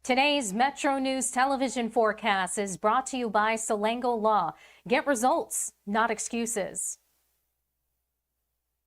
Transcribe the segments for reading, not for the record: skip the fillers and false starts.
Today's Metro News television forecast is brought to you by Salango Law. Get results, not excuses.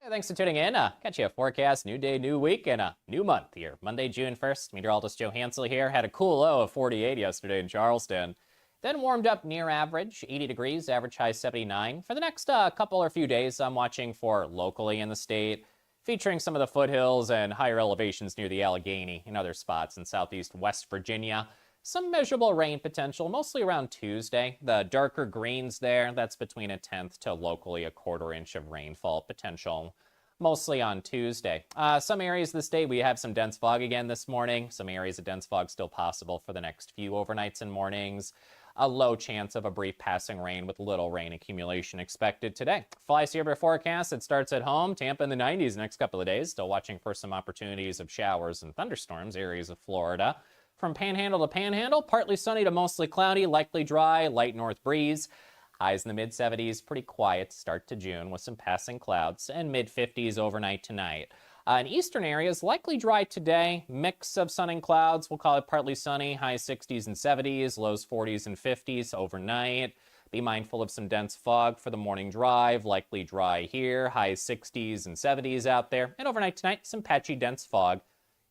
Hey, thanks for tuning in. Got you a forecast, new day, new week, and a new month here. Monday, June 1st. Meteorologist Joe Hansel here. Had a cool low of 48 yesterday in Charleston. Then warmed up near average, 80 degrees, average high 79. For the next couple or few days, I'm watching for locally in the state, featuring some of the foothills and higher elevations near the Allegheny and other spots in southeast West Virginia. Some measurable rain potential, mostly around Tuesday. The darker greens there, that's between a tenth to locally a quarter inch of rainfall potential, mostly on Tuesday. Some areas of the state, we have some dense fog again this morning. Some areas of dense fog still possible for the next few overnights and mornings. A low chance of a brief passing rain with little rain accumulation expected today. Fly Sierra forecast, it starts at home. Tampa in the 90s next couple of days. Still watching for some opportunities of showers and thunderstorms, areas of Florida. From Panhandle to Panhandle, partly sunny to mostly cloudy, likely dry, light north breeze. Highs in the mid-70s, pretty quiet start to June with some passing clouds, and mid-50s overnight tonight. In eastern areas, likely dry today, mix of sun and clouds. We'll call it partly sunny, high 60s and 70s, lows 40s and 50s overnight. Be mindful of some dense fog for the morning drive, likely dry here, high 60s and 70s out there. And overnight tonight, some patchy dense fog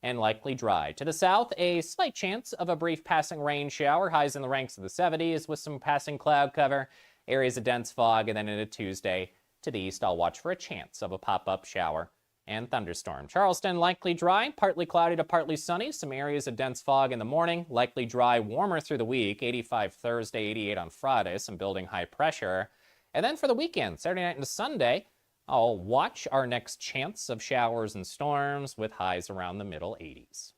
and likely dry. To the south, a slight chance of a brief passing rain shower, highs in the ranks of the 70s with some passing cloud cover, areas of dense fog, and then into Tuesday to the east, I'll watch for a chance of a pop-up shower and thunderstorm. Charleston, likely dry, partly cloudy to partly sunny. Some areas of dense fog in the morning, likely dry, warmer through the week. 85 Thursday, 88 on Friday, some building high pressure. And then for the weekend, Saturday night into Sunday, I'll watch our next chance of showers and storms with highs around the middle 80s.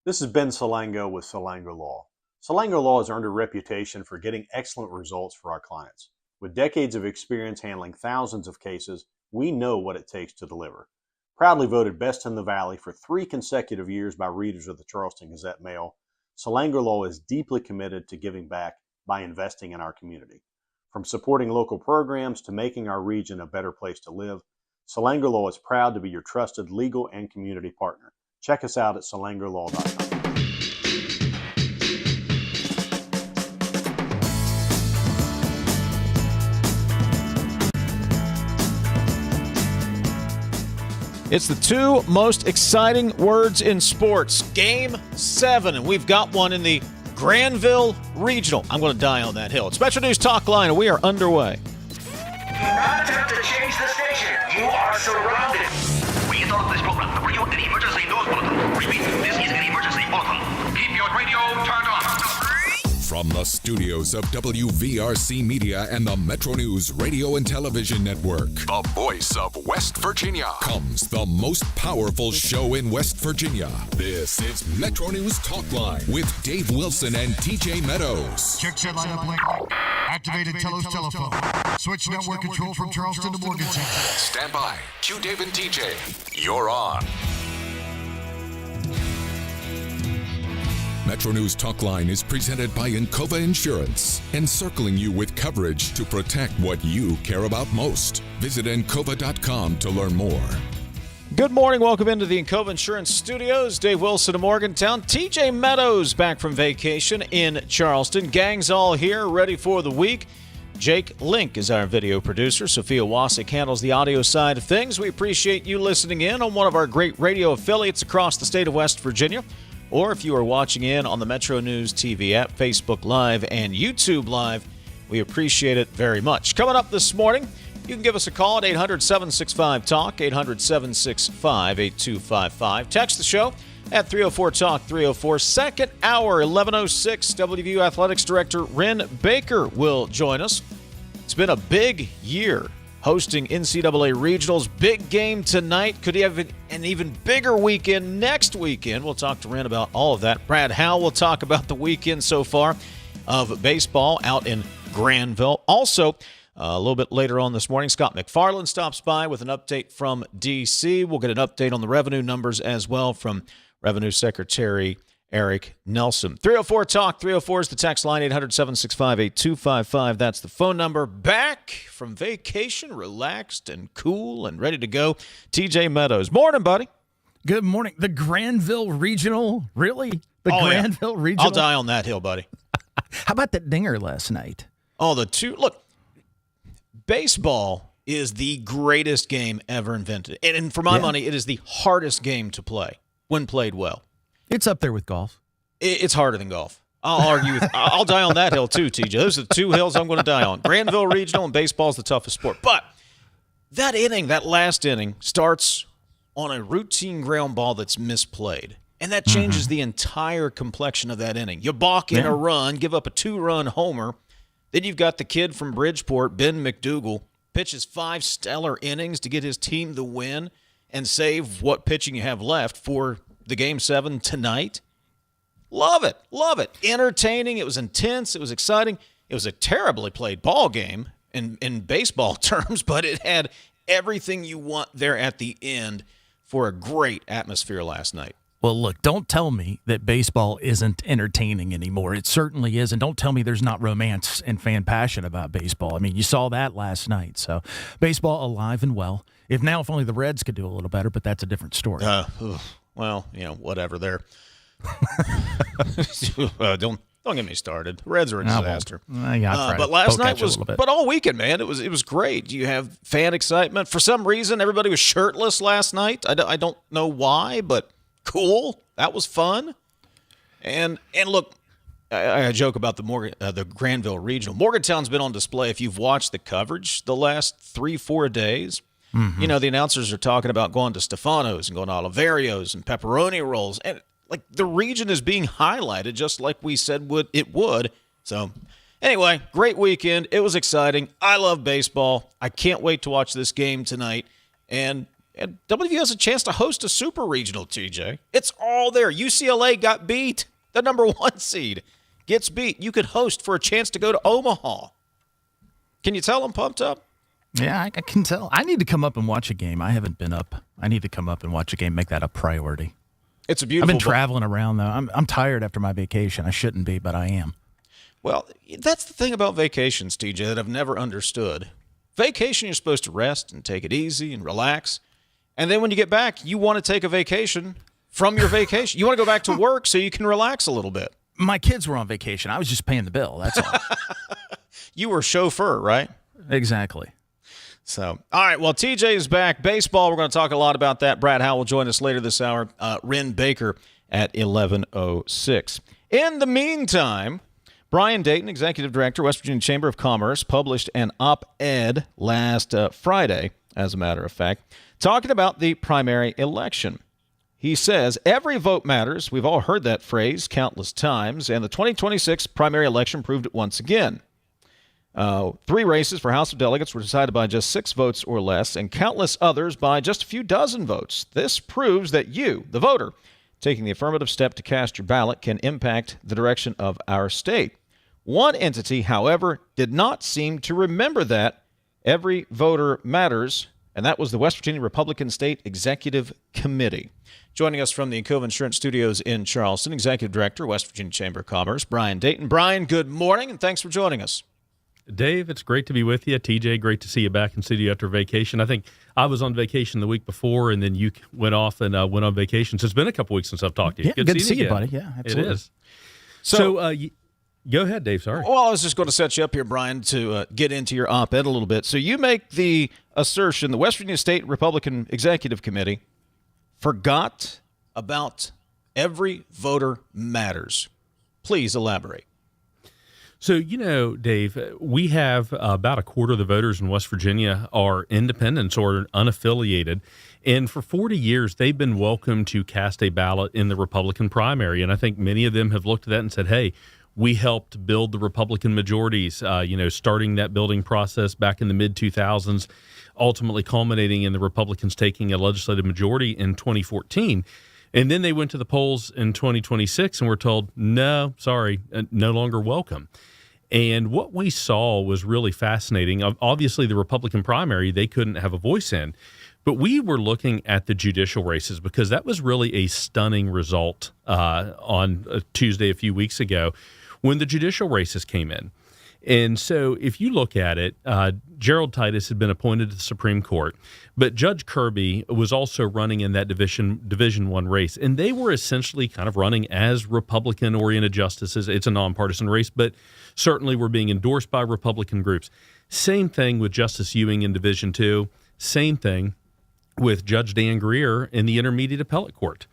This is Ben Salango with Salango Law. Salango Law has earned a reputation for getting excellent results for our clients. With decades of experience handling thousands of cases, we know what it takes to deliver. Proudly voted best in the Valley for 3 consecutive years by readers of the Charleston Gazette-Mail, Salango Law is deeply committed to giving back by investing in our community. From supporting local programs to making our region a better place to live, Salango Law is proud to be your trusted legal and community partner. Check us out at salangolaw.com. It's the 2 most exciting words in sports. Game 7, and we've got one in the Granville Regional. I'm going to die on that hill. It's MetroNews Talkline, and we are underway. Do not attempt to change the station. You are surrounded. We interrupt this program to bring you an emergency news bulletin. Repeat, this is an emergency bulletin. Keep your radio turned on. From the studios of WVRC Media and the MetroNews Radio and Television Network, the voice of West Virginia, comes the most powerful show in West Virginia. This is MetroNews Talkline with Dave Wilson and TJ Meadows. Check set lineup link. Activated Telos telephone. Switch network control from Charleston to Morgantown. Stand by. Cue Dave and TJ. You're on. MetroNews Talkline is presented by Encova Insurance, encircling you with coverage to protect what you care about most. Visit Encova.com to learn more. Good morning. Welcome into the Encova Insurance Studios. Dave Wilson of Morgantown. TJ Meadows back from vacation in Charleston. Gang's all here, ready for the week. Jake Link is our video producer. Sophia Wasick handles the audio side of things. We appreciate you listening in on one of our great radio affiliates across the state of West Virginia. Or if you are watching in on the Metro News TV app, Facebook Live, and YouTube Live, we appreciate it very much. Coming up this morning, you can give us a call at 800-765-TALK, 800-765-8255. Text the show at 304-TALK-304. Second hour, 11:06, WVU Athletics Director Wren Baker will join us. It's been a big year hosting NCAA regionals. Big game tonight. Could have an even bigger weekend next weekend. We'll talk to Wren about all of that. Brad Howe will talk about the weekend so far of baseball out in Granville. Also, a little bit later on this morning, Scott MacFarlane stops by with an update from D.C. We'll get an update on the revenue numbers as well from Revenue Secretary Eric Nelson. 304-TALK, 304 is the text line, 800-765-8255. That's the phone number. Back from vacation, relaxed and cool and ready to go. TJ Meadows. Morning, buddy. Good morning. The Granville Regional? Really? The Granville Regional? I'll die on that hill, buddy. How about that dinger last night? Oh, look, baseball is the greatest game ever invented. And for my money, it is the hardest game to play when played well. It's up there with golf. It's harder than golf. I'll die on that hill too, TJ. Those are the two hills I'm going to die on. Granville Regional and baseball is the toughest sport. But that last inning starts on a routine ground ball that's misplayed. And that changes the entire complexion of that inning. You balk in a run, give up a 2-run homer. Then you've got the kid from Bridgeport, Ben McDougal, pitches 5 stellar innings to get his team the win and save what pitching you have left for the Game 7 tonight. Love it. Love it. Entertaining. It was intense. It was exciting. It was a terribly played ball game in baseball terms, but it had everything you want there at the end for a great atmosphere last night. Well, look, don't tell me that baseball isn't entertaining anymore. It certainly is. And don't tell me there's not romance and fan passion about baseball. I mean, you saw that last night. So baseball alive and well. If only the Reds could do a little better, but that's a different story. Well, whatever there. Don't get me started. The Reds are a disaster. But last night but all weekend, man, it was great. You have fan excitement. For some reason, everybody was shirtless last night. I don't know why, but cool. That was fun. And look, I joke about the Granville Regional. Morgantown's been on display if you've watched the coverage the last 3-4 days. Mm-hmm. The announcers are talking about going to Stefano's and going to Oliverios and pepperoni rolls. And the region is being highlighted just like we said it would. So anyway, great weekend. It was exciting. I love baseball. I can't wait to watch this game tonight. And WVU has a chance to host a super regional, TJ. It's all there. UCLA got beat. The number 1 seed gets beat. You could host for a chance to go to Omaha. Can you tell I'm pumped up? Yeah, I can tell. I need to come up and watch a game. I haven't been up. I need to come up and watch a game, make that a priority. It's a beautiful. I've been traveling around, though. I'm tired after my vacation. I shouldn't be, but I am. Well, that's the thing about vacations, TJ, that I've never understood. Vacation, you're supposed to rest and take it easy and relax. And then when you get back, you want to take a vacation from your vacation. You want to go back to work so you can relax a little bit. My kids were on vacation. I was just paying the bill. That's all. You were chauffeur, right? Exactly. So, all right, well, TJ is back. Baseball, we're going to talk a lot about that. Brad Howe will join us later this hour. Wren Baker at 11:06. In the meantime, Brian Dayton, Executive Director, West Virginia Chamber of Commerce, published an op-ed last Friday, as a matter of fact, talking about the primary election. He says, every vote matters. We've all heard that phrase countless times, and the 2026 primary election proved it once again. 3 races for House of Delegates were decided by just 6 votes or less, and countless others by just a few dozen votes. This proves that you, the voter, taking the affirmative step to cast your ballot can impact the direction of our state. One entity, however, did not seem to remember that every voter matters, and that was the West Virginia Republican State Executive Committee. Joining us from the Encova Insurance Studios in Charleston, Executive Director, West Virginia Chamber of Commerce, Brian Dayton. Brian, good morning, and thanks for joining us. Dave, it's great to be with you. TJ, great to see you back in studio after vacation. I think I was on vacation the week before, and then you went off and went on vacation. So it's been a couple weeks since I've talked to you. Yeah, good to see you, buddy. Yeah, absolutely. It is. So go ahead, Dave. Sorry. Well, I was just going to set you up here, Brian, to get into your op-ed a little bit. So you make the assertion the West Virginia State Republican Executive Committee forgot about every voter matters. Please elaborate. So, Dave, we have about a quarter of the voters in West Virginia are independents or unaffiliated. And for 40 years, they've been welcome to cast a ballot in the Republican primary. And I think many of them have looked at that and said, hey, we helped build the Republican majorities, starting that building process back in the mid-2000s, ultimately culminating in the Republicans taking a legislative majority in 2014. And then they went to the polls in 2026 and were told, no, sorry, no longer welcome. And what we saw was really fascinating. Obviously, the Republican primary, they couldn't have a voice in. But we were looking at the judicial races because that was really a stunning result on Tuesday a few weeks ago when the judicial races came in. And so if you look at it, Gerald Titus had been appointed to the Supreme Court, but Judge Kirby was also running in that Division I race. And they were essentially kind of running as Republican-oriented justices. It's a nonpartisan race, but certainly were being endorsed by Republican groups. Same thing with Justice Ewing in Division II. Same thing with Judge Dan Greer in the Intermediate Appellate Court.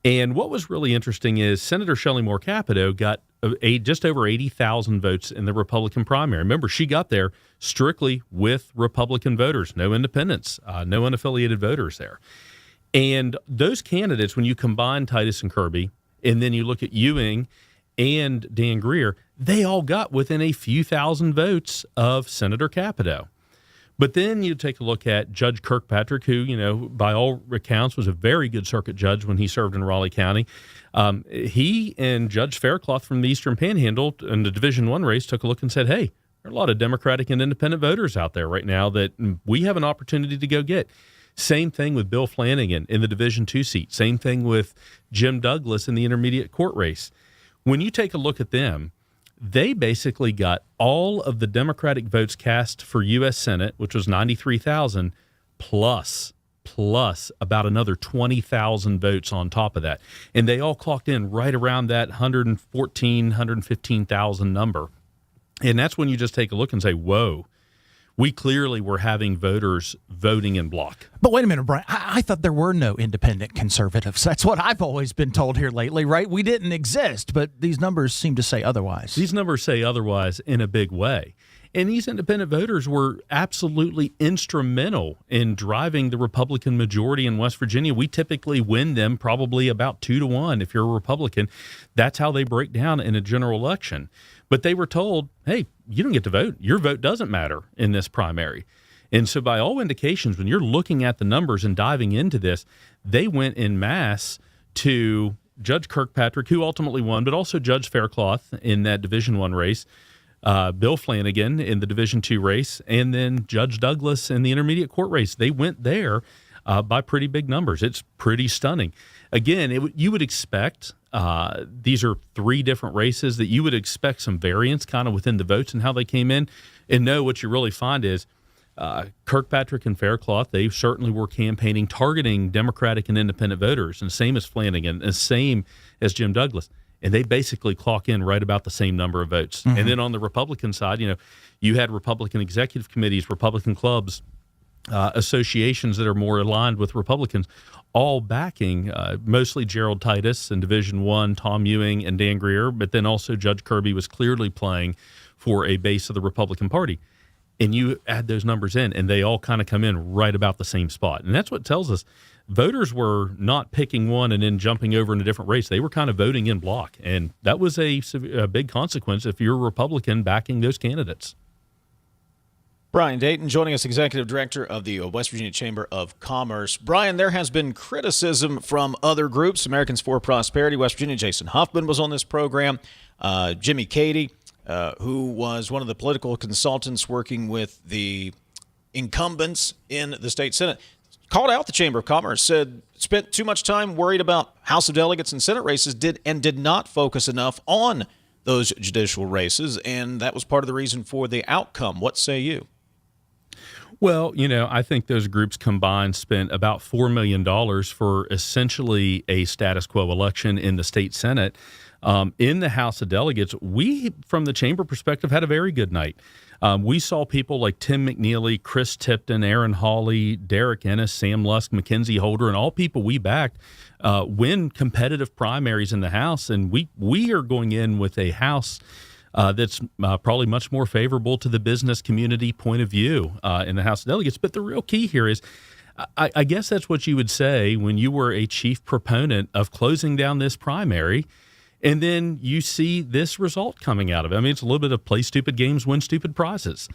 And what was really interesting is Senator Shelley Moore Capito got just over 80,000 votes in the Republican primary. Remember, she got there strictly with Republican voters, no independents, no unaffiliated voters there. And those candidates, when you combine Titus and Kirby, and then you look at Ewing and Dan Greer, they all got within a few thousand votes of Senator Capito. But then you take a look at Judge Kirkpatrick, who, by all accounts, was a very good circuit judge when he served in Raleigh County. He and Judge Faircloth from the Eastern Panhandle in the Division I race took a look and said, hey, there are a lot of Democratic and independent voters out there right now that we have an opportunity to go get. Same thing with Bill Flanagan in the Division II seat. Same thing with Jim Douglas in the intermediate court race. When you take a look at them, they basically got all of the Democratic votes cast for U.S. Senate, which was 93,000, plus about another 20,000 votes on top of that. And they all clocked in right around that 115,000 number. And that's when you just take a look and say, whoa, we clearly were having voters voting in block. But wait a minute, Brian. I thought there were no independent conservatives. That's what I've always been told here lately, right? We didn't exist, but these numbers seem to say otherwise. These numbers say otherwise in a big way. And these independent voters were absolutely instrumental in driving the Republican majority in West Virginia. We typically win them probably about 2-1 if you're a Republican. That's how they break down in a general election. But they were told, hey, you don't get to vote. Your vote doesn't matter in this primary. And so by all indications, when you're looking at the numbers and diving into this, they went en masse to Judge Kirkpatrick, who ultimately won, but also Judge Faircloth in that Division I race, Bill Flanagan in the Division II race, and then Judge Douglas in the intermediate court race. They went there by pretty big numbers. It's pretty stunning. Again, you would expect, these are three different races, that you would expect some variance kind of within the votes and how they came in. And no, what you really find is Kirkpatrick and Faircloth, they certainly were campaigning, targeting Democratic and independent voters, and same as Flanagan, and same as Jim Douglas. And they basically clock in right about the same number of votes. Mm-hmm. And then on the Republican side, you had Republican executive committees, Republican clubs, associations that are more aligned with Republicans, all backing mostly Gerald Titus in Division I, Tom Ewing and Dan Greer, but then also Judge Kirby was clearly playing for a base of the Republican Party. And you add those numbers in, and they all kind of come in right about the same spot. And that's what tells us voters were not picking one and then jumping over in a different race. They were kind of voting in block. And that was a big consequence if you're a Republican backing those candidates. Brian Dayton joining us, Executive Director of the West Virginia Chamber of Commerce. Brian, there has been criticism from other groups, Americans for Prosperity, West Virginia. Jason Huffman was on this program. Jimmy Cady, who was one of the political consultants working with the incumbents in the state Senate, called out the Chamber of Commerce, said spent too much time worried about House of Delegates and Senate races, did not focus enough on those judicial races, and that was part of the reason for the outcome. What say you? Well, I think those groups combined spent about $4 million for essentially a status quo election in the state Senate. In the House of Delegates, we, from the chamber perspective, had a very good night. We saw people like Tim McNeely, Chris Tipton, Aaron Hawley, Derek Ennis, Sam Lusk, Mackenzie Holder, and all people we backed win competitive primaries in the House. And we are going in with a House that's probably much more favorable to the business community point of view in the House of Delegates. But the real key here is, I guess that's what you would say when you were a chief proponent of closing down this primary, and then you see this result coming out of it. I mean, it's a little bit of play stupid games, win stupid prizes.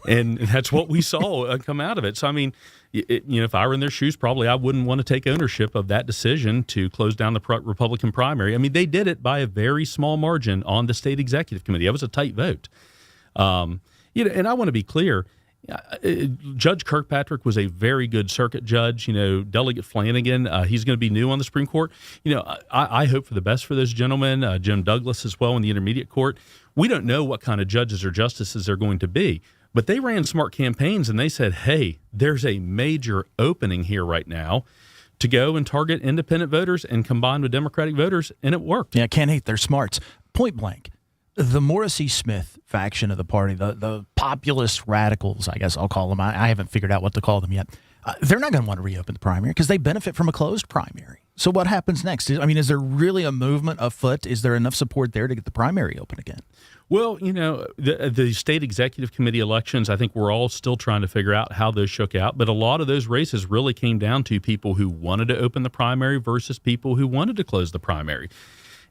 And that's what we saw come out of it. So, I mean, if I were in their shoes, probably I wouldn't want to take ownership of that decision to close down the Republican primary. I mean, they did it by a very small margin on the state executive committee. That was a tight vote. And I want to be clear, Judge Kirkpatrick was a very good circuit judge. Delegate Flanagan, he's going to be new on the Supreme Court. I hope for the best for those gentlemen. Jim Douglas as well in the intermediate court. We don't know what kind of judges or justices they're going to be, but they ran smart campaigns and they said, hey, there's a major opening here right now to go and target independent voters and combine with Democratic voters, and it worked. Yeah, can't hate their smarts. Point blank. The Morrissey Smith faction of the party, the populist radicals, I guess I'll call them. I haven't figured out what to call them yet. They're not going to want to reopen the primary because they benefit from a closed primary. So what happens next? Is there really a movement afoot? Is there enough support there to get the primary open again? Well, the state executive committee elections, I think we're all still trying to figure out how those shook out. But a lot of those races really came down to people who wanted to open the primary versus people who wanted to close the primary.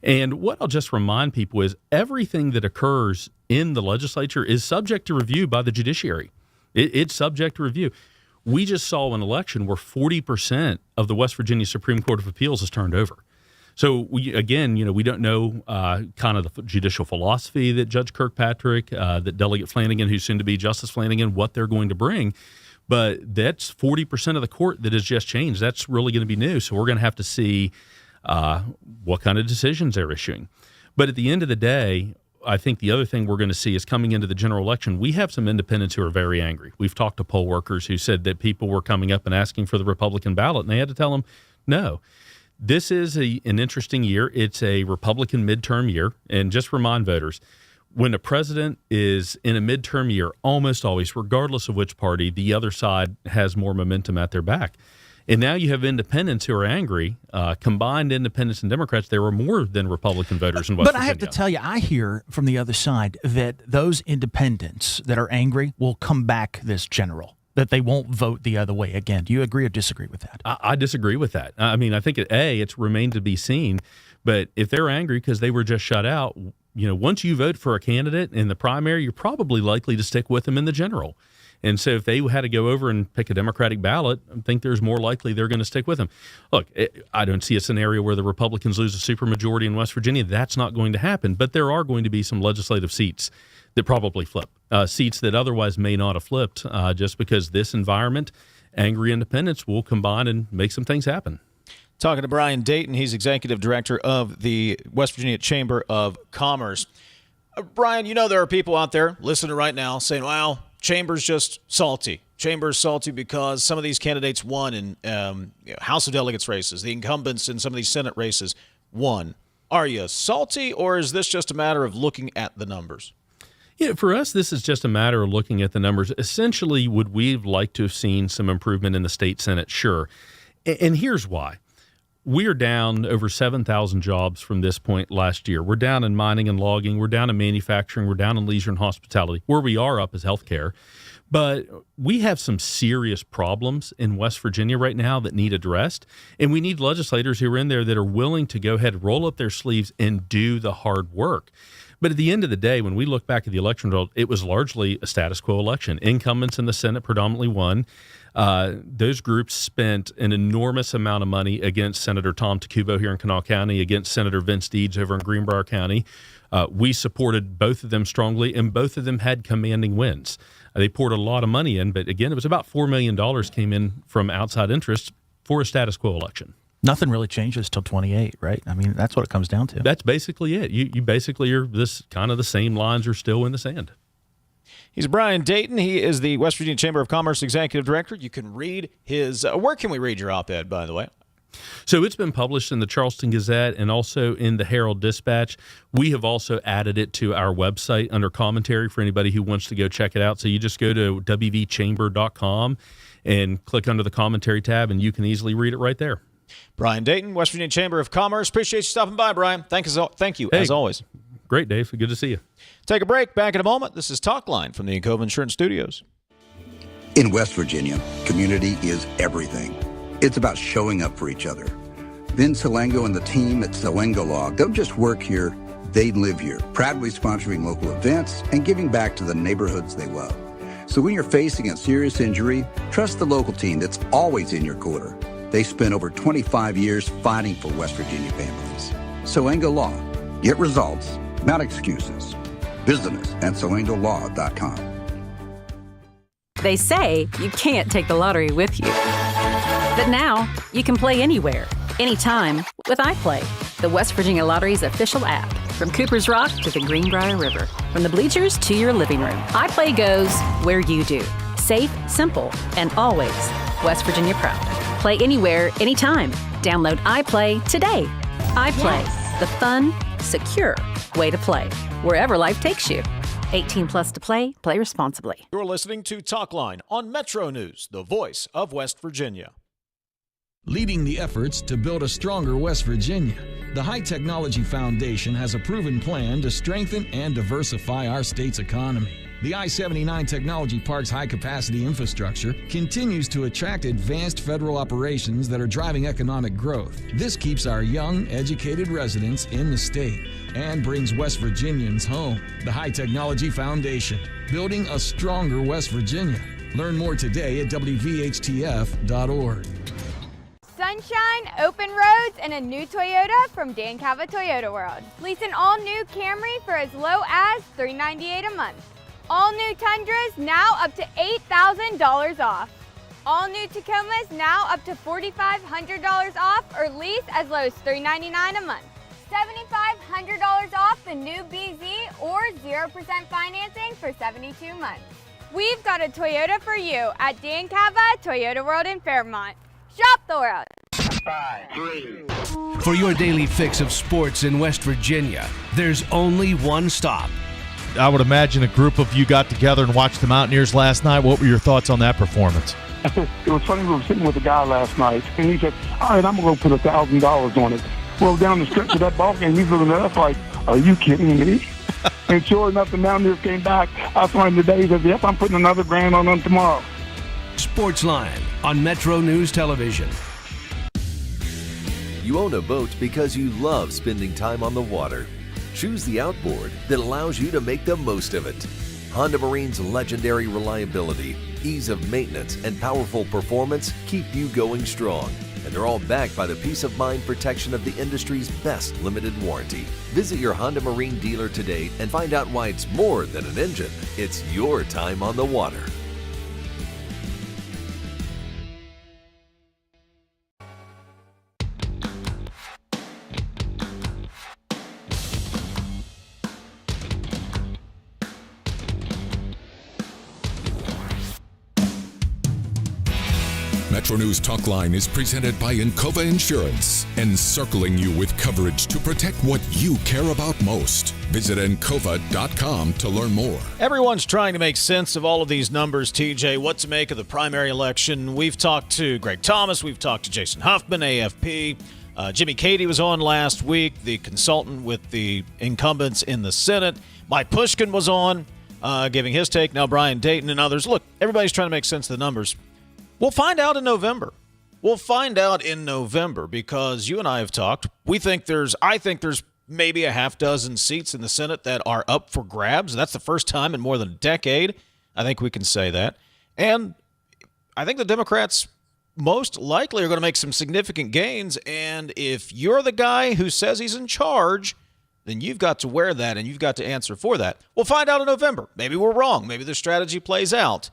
And what I'll just remind people is everything that occurs in the legislature is subject to review by the judiciary. It's subject to review. We just saw an election where 40% of the West Virginia Supreme Court of Appeals is turned over. So, we don't know kind of the judicial philosophy that Judge Kirkpatrick, that Delegate Flanagan, who's soon to be Justice Flanagan, what they're going to bring. But that's 40% of the court that has just changed. That's really going to be new. So we're going to have to see what kind of decisions they're issuing. But at the end of the day, I think the other thing we're going to see is coming into the general election, we have some independents who are very angry. We've talked to poll workers who said that people were coming up and asking for the Republican ballot, and they had to tell them, no. This is an interesting year. It's a Republican midterm year. And just remind voters, when a president is in a midterm year, almost always, regardless of which party, the other side has more momentum at their back. And now you have independents who are angry. Combined independents and Democrats, there were more than Republican voters in West Virginia. But I have to tell you, I hear from the other side that those independents that are angry will come back this general, that they won't vote the other way again. Do you agree or disagree with that? I disagree with that. I think, it's remained to be seen. But if they're angry because they were just shut out, once you vote for a candidate in the primary, you're probably likely to stick with them in the general. And so if they had to go over and pick a Democratic ballot, I think there's more likely they're going to stick with them. Look, I don't see a scenario where the Republicans lose a supermajority in West Virginia. That's not going to happen. But there are going to be some legislative seats that probably flip, seats that otherwise may not have flipped, just because this environment, angry independents will combine and make some things happen. Talking to Brian Dayton, he's executive director of the West Virginia Chamber of Commerce. Brian, there are people out there listening right now saying, well, Chamber's just salty. Chamber's salty because some of these candidates won in House of Delegates races. The incumbents in some of these Senate races won. Are you salty, or is this just a matter of looking at the numbers? Yeah, for us, this is just a matter of looking at the numbers. Essentially, would we have liked to have seen some improvement in the state Senate? Sure. And here's why. We're down over 7,000 jobs from this point last year. We're down in mining and logging. We're down in manufacturing. We're down in leisure and hospitality. Where we are up is healthcare. But we have some serious problems in West Virginia right now that need addressed. And we need legislators who are in there that are willing to go ahead, roll up their sleeves, and do the hard work. But at the end of the day, when we look back at the election result, it was largely a status quo election. Incumbents in the Senate predominantly won. Those groups spent an enormous amount of money against Senator Tom Takubo here in Kanawha County, against Senator Vince Deeds over in Greenbrier County. We supported both of them strongly, and both of them had commanding wins. They poured a lot of money in, but again, it was about $4 million came in from outside interests for a status quo election. Nothing really changes till 28, right? That's what it comes down to. That's basically it. You basically are this kind of the same lines are still in the sand. He's Brian Dayton. He is the West Virginia Chamber of Commerce Executive Director. You can read his where can we read your op-ed, by the way? So it's been published in the Charleston Gazette and also in the Herald Dispatch. We have also added it to our website under commentary for anybody who wants to go check it out. So you just go to wvchamber.com and click under the commentary tab, and you can easily read it right there. Brian Dayton, West Virginia Chamber of Commerce. Appreciate you stopping by, Brian. Thank you, as always. Great, Dave. Good to see you. Take a break. Back in a moment. This is Talkline from the Encova Insurance Studios. In West Virginia, community is everything. It's about showing up for each other. Vin Salango and the team at Salango Law don't just work here, they live here, proudly sponsoring local events and giving back to the neighborhoods they love. So when you're facing a serious injury, trust the local team that's always in your corner. They spent over 25 years fighting for West Virginia families. Salango Law. Get results, not excuses. Visit us at salangolaw.com. They say you can't take the lottery with you. But now, you can play anywhere, anytime with iPlay, the West Virginia Lottery's official app. From Cooper's Rock to the Greenbrier River, from the bleachers to your living room, iPlay goes where you do. Safe, simple, and always West Virginia proud. Play anywhere, anytime. Download iPlay today. iPlay, the fun, secure way to play, wherever life takes you. 18 plus to play. Play responsibly. You're listening to Talkline on Metro News, the voice of West Virginia. Leading the efforts to build a stronger West Virginia, the High Technology Foundation has a proven plan to strengthen and diversify our state's economy. The I-79 Technology Park's high-capacity infrastructure continues to attract advanced federal operations that are driving economic growth. This keeps our young, educated residents in the state and brings West Virginians home. The High Technology Foundation, building a stronger West Virginia. Learn more today at WVHTF.org. Sunshine, open roads, and a new Toyota from Dan Cava Toyota World. Lease an all-new Camry for as low as $398 a month. All new Tundras now up to $8,000 off. All new Tacomas now up to $4,500 off or lease as low as $399 a month. $7,500 off the new BZ or 0% financing for 72 months. We've got a Toyota for you at Dan Cava Toyota World in Fairmont. Shop the world. 5, 3. For your daily fix of sports in West Virginia, there's only one stop. I would imagine a group of you got together and watched the Mountaineers last night. What were your thoughts on that performance? It was funny, we were sitting with a guy last night, and he said, all right, I'm going to go put $1,000 on it. Well, down the stretch of that ball game, he's looking at us like, are you kidding me? And sure enough, the Mountaineers came back. I saw him today. He said, yep, I'm putting another $1,000 on them tomorrow. Sportsline on Metro News Television. You own a boat because you love spending time on the water. Choose the outboard that allows you to make the most of it. Honda Marine's legendary reliability, ease of maintenance, and powerful performance keep you going strong. And they're all backed by the peace of mind protection of the industry's best limited warranty. Visit your Honda Marine dealer today and find out why it's more than an engine. It's your time on the water. MetroNews Talkline is presented by Encova Insurance, encircling you with coverage to protect what you care about most. Visit Encova.com to learn more. Everyone's trying to make sense of all of these numbers, TJ. What to make of the primary election. We've talked to Greg Thomas. We've talked to Jason Huffman, AFP. Jimmy Cady was on last week, the consultant with the incumbents in the Senate. Mike Pushkin was on, giving his take. Now Brian Dayton and others. Look, everybody's trying to make sense of the numbers. We'll find out in November. Because you and I have talked. I think there's maybe a half dozen seats in the Senate that are up for grabs. That's the first time in more than a decade. I think we can say that. And I think the Democrats most likely are going to make some significant gains. And if you're the guy who says he's in charge, then you've got to wear that and you've got to answer for that. We'll find out in November. Maybe we're wrong. Maybe the strategy plays out.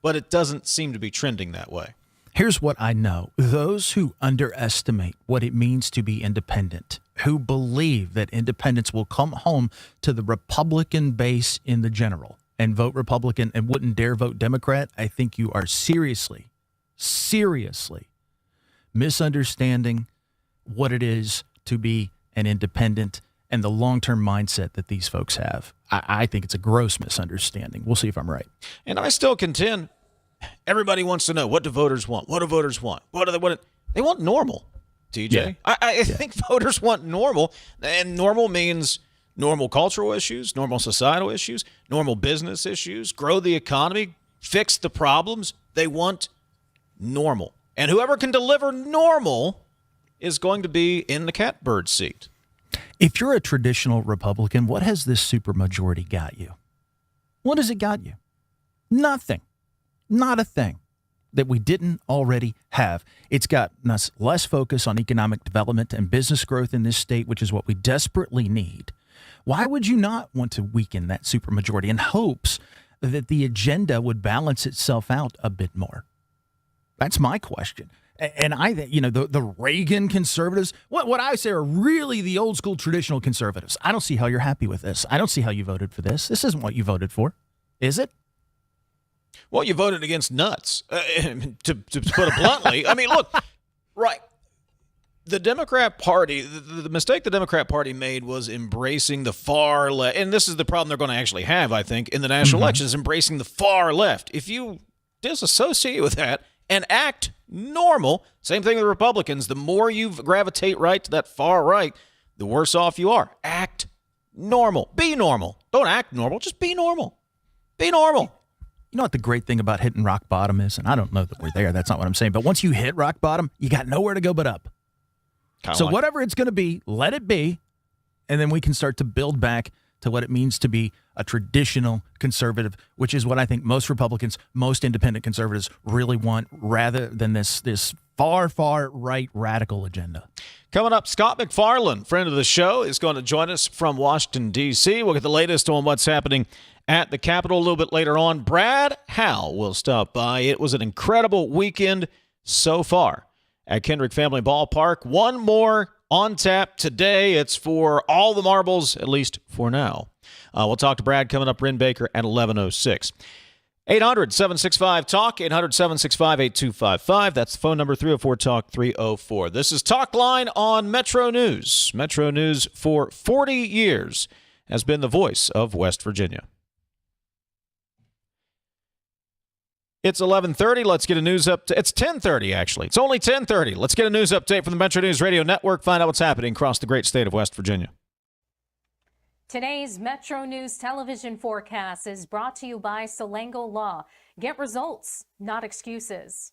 But it doesn't seem to be trending that way. Here's what I know. Those who underestimate what it means to be independent, who believe that independents will come home to the Republican base in the general and vote Republican and wouldn't dare vote Democrat, I think you are seriously misunderstanding what it is to be an independent and the long-term mindset that these folks have. I think it's a gross misunderstanding. We'll see if I'm right. And I still contend everybody wants to know, what do voters want? What do voters want? What do they want? They want normal, TJ. Yeah. I think voters want normal, and normal means normal cultural issues, normal societal issues, normal business issues, grow the economy, fix the problems. They want normal. And whoever can deliver normal is going to be in the catbird seat. If you're a traditional Republican, what has this supermajority got you? What has it got you? Nothing. Not a thing that we didn't already have. It's got us less focus on economic development and business growth in this state, which is what we desperately need. Why would you not want to weaken that supermajority in hopes that the agenda would balance itself out a bit more? That's my question. And I think, the Reagan conservatives, what I say are really the old school traditional conservatives. I don't see how you're happy with this. I don't see how you voted for this. This isn't what you voted for, is it? Well, you voted against nuts, to put it bluntly. I mean, look, right. The Democrat Party, the mistake the Democrat Party made was embracing the far left. And this is the problem they're going to actually have, I think, in the national elections, embracing the far left. If you disassociate with that and act normal, same thing with Republicans, the more you gravitate right to that far right, the worse off you are. Act normal. Be normal. Don't act normal. Just be normal. Be normal. You know what the great thing about hitting rock bottom is? And I don't know that we're there. That's not what I'm saying. But once you hit rock bottom, you got nowhere to go but up. So whatever it's going to be, let it be. And then we can start to build back to what it means to be a traditional conservative, which is what I think most Republicans, most independent conservatives really want, rather than this far, far right radical agenda. Coming up, Scott MacFarlane, friend of the show, is going to join us from Washington, D.C. We'll get the latest on what's happening at the Capitol a little bit later on. Brad Howe will stop by. It was an incredible weekend so far at Kendrick Family Ballpark. One more on tap today. It's for all the marbles, at least for now. We'll talk to Brad coming up. Wren Baker at 11:06. 800-765-TALK, 800-765-8255. That's the phone number, 304-TALK-304. This is Talkline on Metro News. Metro News for 40 years has been the voice of West Virginia. It's 11:30. Let's get a news update. It's 10:30, actually. It's only 10:30. Let's get a news update from the Metro News Radio Network. Find out what's happening across the great state of West Virginia. Today's Metro News television forecast is brought to you by Selango Law. Get results, not excuses.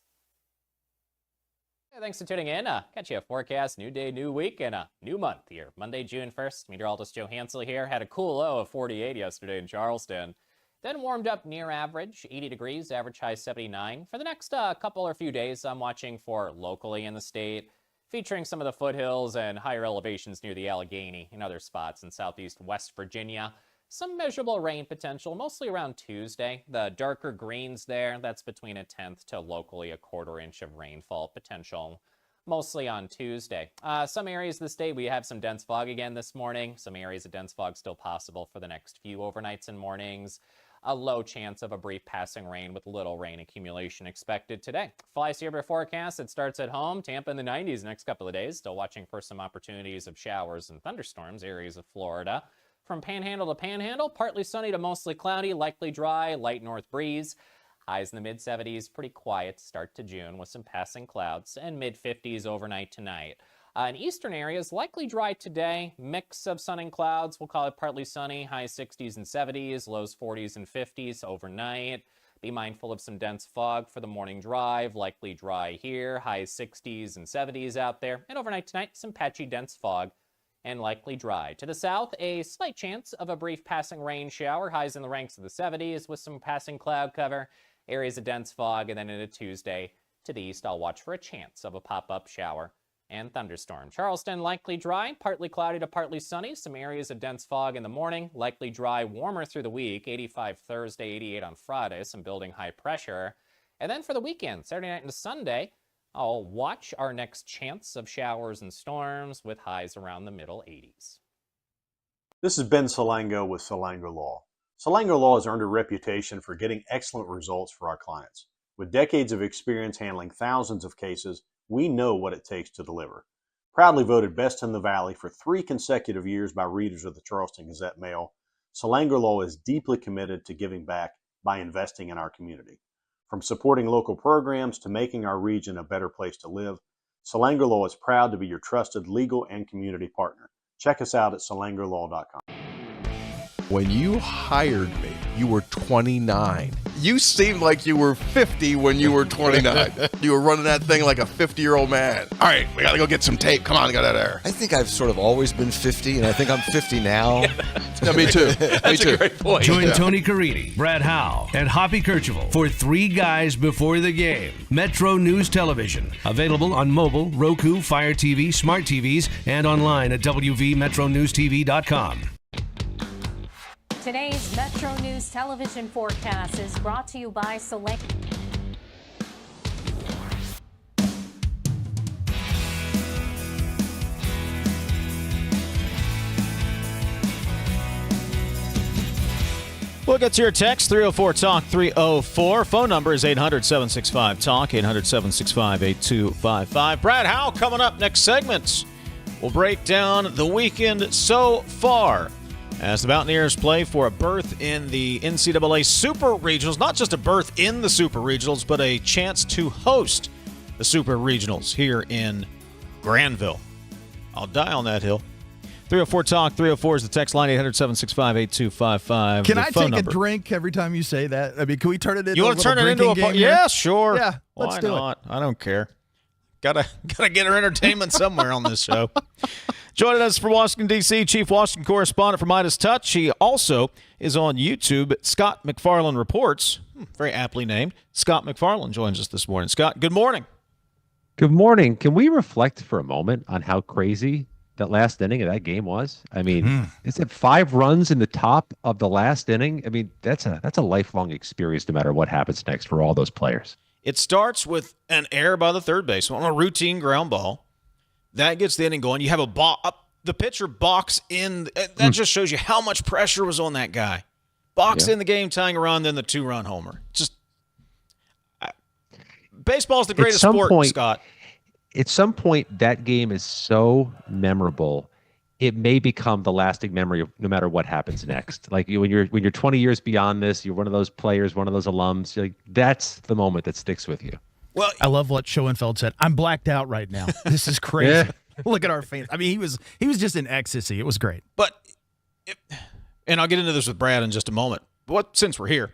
Hey, thanks for tuning in. Got you a forecast, new day, new week, and a new month here. Monday, June 1st. Meteorologist Joe Hansel here. Had a cool low of 48 yesterday in Charleston. Then warmed up near average, 80 degrees, average high 79. For the next couple or few days, I'm watching for locally in the state, featuring some of the foothills and higher elevations near the Allegheny and other spots in southeast West Virginia. Some measurable rain potential, mostly around Tuesday. The darker greens there, that's between a 1/10 to locally a 1/4 inch of rainfall potential, mostly on Tuesday. Some areas of the state, we have some dense fog again this morning. Some areas of dense fog still possible for the next few overnights and mornings. A low chance of a brief passing rain with little rain accumulation expected today. Fly Sierra forecast, it starts at home. Tampa in the 90s next couple of days. Still watching for some opportunities of showers and thunderstorms, areas of Florida. From Panhandle to Panhandle, partly sunny to mostly cloudy, likely dry, light north breeze. Highs in the mid-70s, pretty quiet start to June with some passing clouds, and mid-50s overnight tonight. In eastern areas, likely dry today, mix of sun and clouds. We'll call it partly sunny, high 60s and 70s, lows 40s and 50s overnight. Be mindful of some dense fog for the morning drive, likely dry here, high 60s and 70s out there. And overnight tonight, some patchy dense fog and likely dry. To the south, a slight chance of a brief passing rain shower, highs in the ranks of the 70s with some passing cloud cover, areas of dense fog, and then into Tuesday to the east, I'll watch for a chance of a pop-up shower and thunderstorm. Charleston, likely dry, partly cloudy to partly sunny. Some areas of dense fog in the morning, likely dry, warmer through the week. 85 Thursday, 88 on Friday, some building high pressure. And then for the weekend, Saturday night into Sunday, I'll watch our next chance of showers and storms with highs around the middle 80s. This is Ben Selango with Selango Law. Selango Law has earned a reputation for getting excellent results for our clients. With decades of experience handling thousands of cases, we know what it takes to deliver. Proudly voted best in the Valley for 3 consecutive years by readers of the Charleston Gazette-Mail, Selango Law is deeply committed to giving back by investing in our community. From supporting local programs to making our region a better place to live, Selango Law is proud to be your trusted legal and community partner. Check us out at selangolaw.com. When you hired me, you were 29. You seemed like you were 50 when you were 29. You were running that thing like a 50-year-old man. All right, we got to go get some tape. Come on, get out of there. I think I've sort of always been 50, and I think I'm 50 now. Yeah, me too. That's me too. a great point. Join Tony Caridi, Brad Howe, and Hoppy Kercheval for 3 Guys Before the Game. Metro News Television. Available on mobile, Roku, Fire TV, smart TVs, and online at WVMetroNewsTV.com. Today's Metro News television forecast is brought to you by Select. We'll get to your text, 304 Talk 304. Phone number is 800 765 Talk, 800 765 8255. Brad Howe coming up next segment. We'll break down the weekend so far as the Mountaineers play for a berth in the NCAA Super Regionals. Not just a berth in the Super Regionals, but a chance to host the Super Regionals here in Granville. I'll die on that hill. 304 Talk 304 is the text line, 800 765 8255. Can I take a drink every time you say that? I mean, can we turn it into You want to turn it into a game? Yeah, sure. Yeah, let's Why do not? I don't care. Gotta get our entertainment somewhere on this show. Joining us from Washington, D.C., Chief Washington Correspondent for Meidas Touch. He also is on YouTube. Scott MacFarlane Reports, very aptly named. Scott MacFarlane joins us this morning. Scott, good morning. Good morning. Can we reflect for a moment on how crazy that last inning of that game was? I mean, is it 5 runs in the top of the last inning? I mean, that's a lifelong experience no matter what happens next for all those players. It starts with an error by the third baseman on a routine ground ball. That gets the inning going. You have the pitcher box in. That just shows you how much pressure was on that guy. Box in the game, tying a run, then the 2-run homer. Just baseball's the greatest sport, Scott. At some point, that game is so memorable, it may become the lasting memory of no matter what happens next. Like when you're 20 years beyond this, you're one of those players, one of those alums. Like that's the moment that sticks with you. Well, I love what Schoenfeld said. I'm blacked out right now. This is crazy. Yeah. Look at our fans. I mean, he was just in ecstasy. It was great. But, and I'll get into this with Brad in just a moment. But since we're here,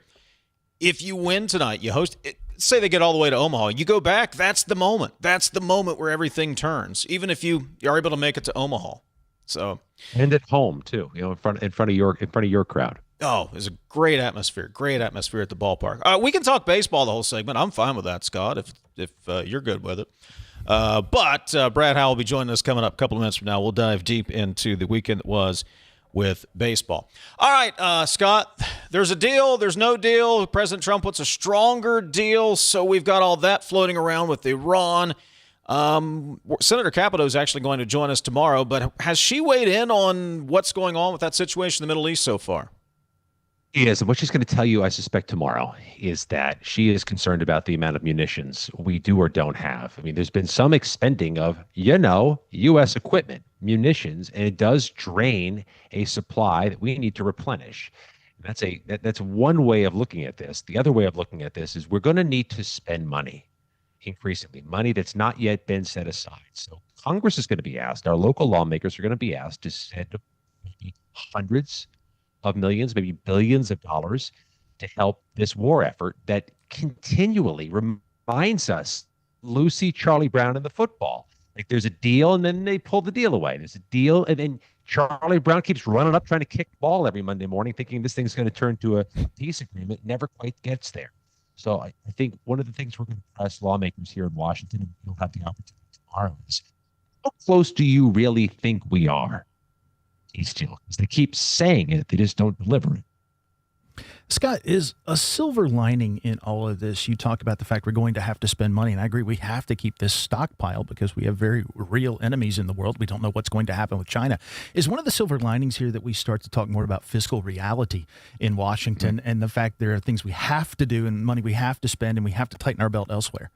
if you win tonight, you host. Say they get all the way to Omaha, you go back. That's the moment. That's the moment where everything turns. Even if you are able to make it to Omaha, so and at home too. You know, in front of your crowd. Oh, it's a great atmosphere. Great atmosphere at the ballpark. We can talk baseball the whole segment. I'm fine with that, Scott. If you're good with it. But Brad Howe will be joining us coming up a couple of minutes from now. We'll dive deep into the weekend that was with baseball. All right, Scott, there's a deal, there's no deal. President Trump wants a stronger deal, so we've got all that floating around with Iran. Senator Capito is actually going to join us tomorrow, but has she weighed in on what's going on with that situation in the Middle East so far? Yes, and what she's going to tell you, I suspect, tomorrow is that she is concerned about the amount of munitions we do or don't have. I mean, there's been some expending of, U.S. equipment, munitions, and it does drain a supply that we need to replenish. That's one way of looking at this. The other way of looking at this is we're going to need to spend money increasingly, money that's not yet been set aside. So Congress is going to be asked, our local lawmakers are going to be asked to send maybe hundreds of millions, maybe billions of dollars to help this war effort that continually reminds us, Lucy, Charlie Brown, and the football. Like there's a deal, and then they pull the deal away. There's a deal, and then Charlie Brown keeps running up trying to kick the ball every Monday morning, thinking this thing's going to turn to a peace agreement. Never quite gets there. So I think one of the things we're going to press lawmakers here in Washington, and you'll have the opportunity tomorrow, is how close do you really think we are? Deal, because they keep saying it, they just don't deliver it. Scott, is a silver lining in all of this? You talk about the fact we're going to have to spend money, and I agree we have to keep this stockpile because we have very real enemies in the world. We don't know what's going to happen with China. Is one of the silver linings here that we start to talk more about fiscal reality in Washington and the fact there are things we have to do and money we have to spend and we have to tighten our belt elsewhere?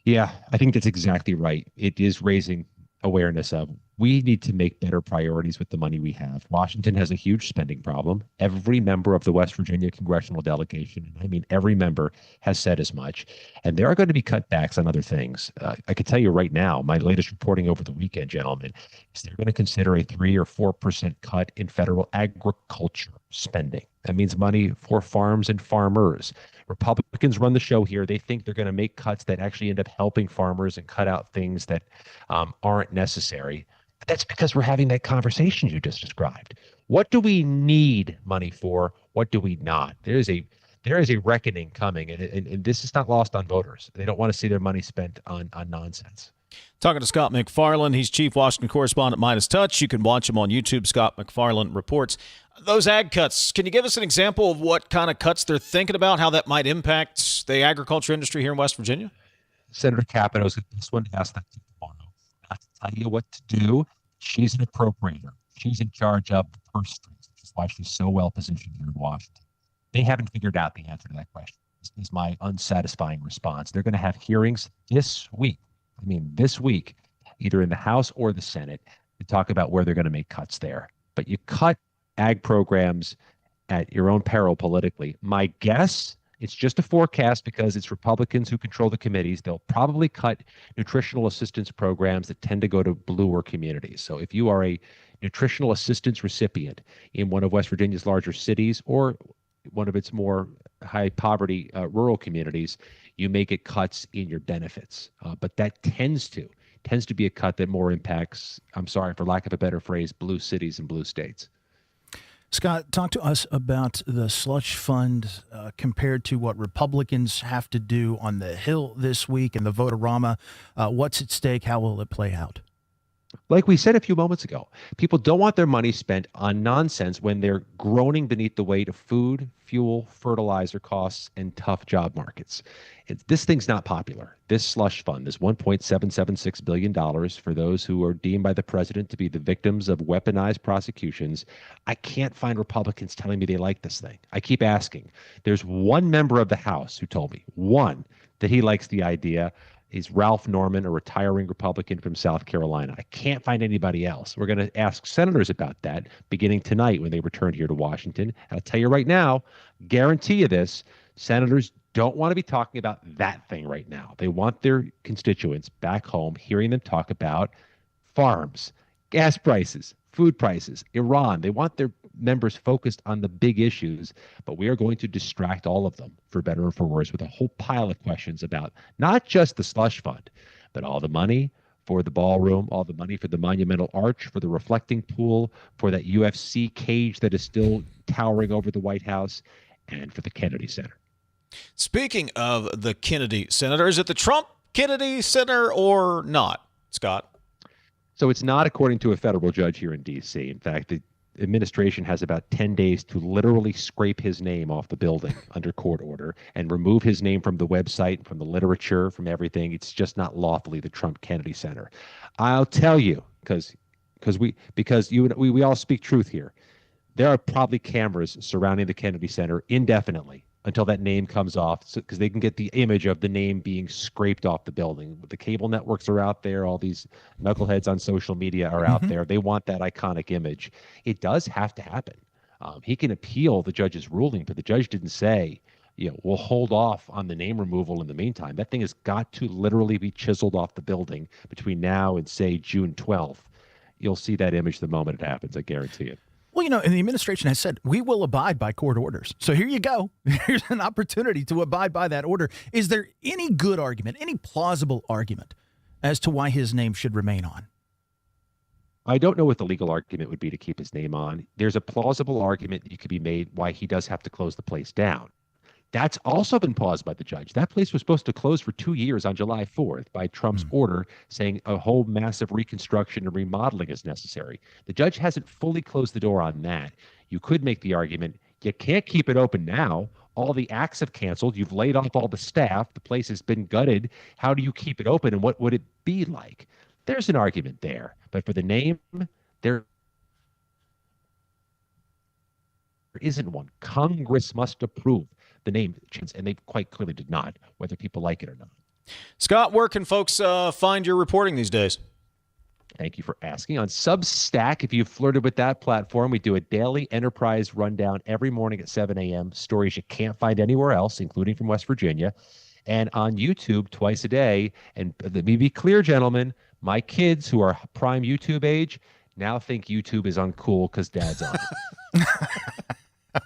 Yeah, I think that's exactly right. It is raising awareness of we need to make better priorities with the money we have. Washington has a huge spending problem. Every member of the West Virginia congressional delegation, and I mean every member, has said as much. And there are going to be cutbacks on other things. I can tell you right now, my latest reporting over the weekend, gentlemen, is they're going to consider a 3 or 4% cut in federal agriculture spending. That means money for farms and farmers. Republicans run the show here. They think they're going to make cuts that actually end up helping farmers and cut out things that aren't necessary. But that's because we're having that conversation you just described. What do we need money for? What do we not? There is a reckoning coming, and this is not lost on voters. They don't want to see their money spent on nonsense. Talking to Scott MacFarlane. He's chief Washington correspondent at Meidas Touch. You can watch him on YouTube. Scott MacFarlane reports. Those ag cuts, can you give us an example of what kind of cuts they're thinking about, how that might impact the agriculture industry here in West Virginia? Senator Capito's this one to ask that tomorrow. Not to tell you what to do. She's an appropriator. She's in charge of the purse strings, which is why she's so well positioned here in Washington. They haven't figured out the answer to that question. This is my unsatisfying response. They're going to have hearings this week. This week, either in the House or the Senate, to talk about where they're going to make cuts there. But you cut ag programs at your own peril politically. My guess, it's just a forecast because it's Republicans who control the committees. They'll probably cut nutritional assistance programs that tend to go to bluer communities. So if you are a nutritional assistance recipient in one of West Virginia's larger cities or one of its more high poverty rural communities, you may get cuts in your benefits. But that tends to be a cut that more impacts, I'm sorry, for lack of a better phrase, blue cities and blue states. Scott, talk to us about the slush fund compared to what Republicans have to do on the Hill this week and the vote-a-rama. What's at stake? How will it play out? Like we said a few moments ago, people don't want their money spent on nonsense when they're groaning beneath the weight of food, fuel, fertilizer costs, and tough job markets. This thing's not popular. This slush fund, this $1.776 billion for those who are deemed by the president to be the victims of weaponized prosecutions. I can't find Republicans telling me they like this thing. I keep asking. There's one member of the House who told me, that he likes the idea. He's Ralph Norman, a retiring Republican from South Carolina. I can't find anybody else. We're going to ask senators about that beginning tonight when they return here to Washington. I'll tell you right now, guarantee you this, senators don't want to be talking about that thing right now. They want their constituents back home hearing them talk about farms, gas prices, food prices, Iran. They want their members focused on the big issues, but we are going to distract all of them, for better or for worse, with a whole pile of questions about not just the slush fund, but all the money for the ballroom, all the money for the monumental arch, for the reflecting pool, for that UFC cage that is still towering over the White House, and for the Kennedy Center. Speaking of the Kennedy Center, is it the Trump Kennedy Center or not, Scott? So it's not, according to a federal judge here in D.C. In fact, the administration has about 10 days to literally scrape his name off the building under court order and remove his name from the website, from the literature, from everything. It's just not lawfully the Trump Kennedy Center. I'll tell you, because we all speak truth here. There are probably cameras surrounding the Kennedy Center indefinitely until that name comes off, because they can get the image of the name being scraped off the building. The cable networks are out there. All these knuckleheads on social media are out there. They want that iconic image. It does have to happen. He can appeal the judge's ruling, but the judge didn't say, we'll hold off on the name removal in the meantime. That thing has got to literally be chiseled off the building between now and, say, June 12th. You'll see that image the moment it happens, I guarantee it. Well, and the administration has said, we will abide by court orders. So here you go. Here's an opportunity to abide by that order. Is there any good argument, any plausible argument as to why his name should remain on? I don't know what the legal argument would be to keep his name on. There's a plausible argument that could be made why he does have to close the place down. That's also been paused by the judge. That place was supposed to close for 2 years on July 4th by Trump's order, saying a whole massive reconstruction and remodeling is necessary. The judge hasn't fully closed the door on that. You could make the argument, you can't keep it open now. All the acts have canceled. You've laid off all the staff. The place has been gutted. How do you keep it open, and what would it be like? There's an argument there. But for the name, there isn't one. Congress must approve the name change, and they quite clearly did not, whether people like it or not. Scott, where can folks find your reporting these days? Thank you for asking. On Substack, if you've flirted with that platform, we do a daily enterprise rundown every morning at 7 a.m., stories you can't find anywhere else, including from West Virginia. And on YouTube twice a day. And let me be clear, gentlemen, my kids who are prime YouTube age now think YouTube is uncool because dad's on it.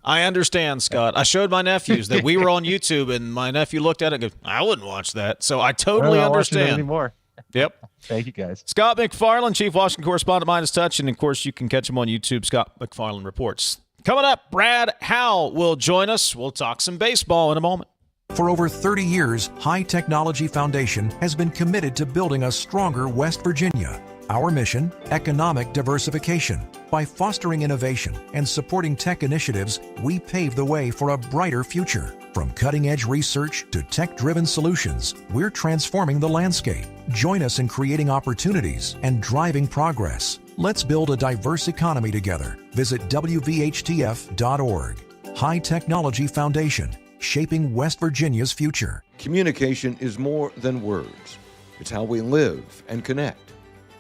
I understand, Scott. I showed my nephews that we were on YouTube, and my nephew looked at it and goes, I wouldn't watch that. So I totally understand. Anymore. Yep. Thank you, guys. Scott MacFarlane, Chief Washington Correspondent, Meidas Touch, and, of course, you can catch him on YouTube, Scott MacFarlane Reports. Coming up, Brad Howe will join us. We'll talk some baseball in a moment. For over 30 years, High Technology Foundation has been committed to building a stronger West Virginia. Our mission, economic diversification. By fostering innovation and supporting tech initiatives, we pave the way for a brighter future. From cutting-edge research to tech-driven solutions, we're transforming the landscape. Join us in creating opportunities and driving progress. Let's build a diverse economy together. Visit WVHTF.org. High Technology Foundation, shaping West Virginia's future. Communication is more than words. It's how we live and connect.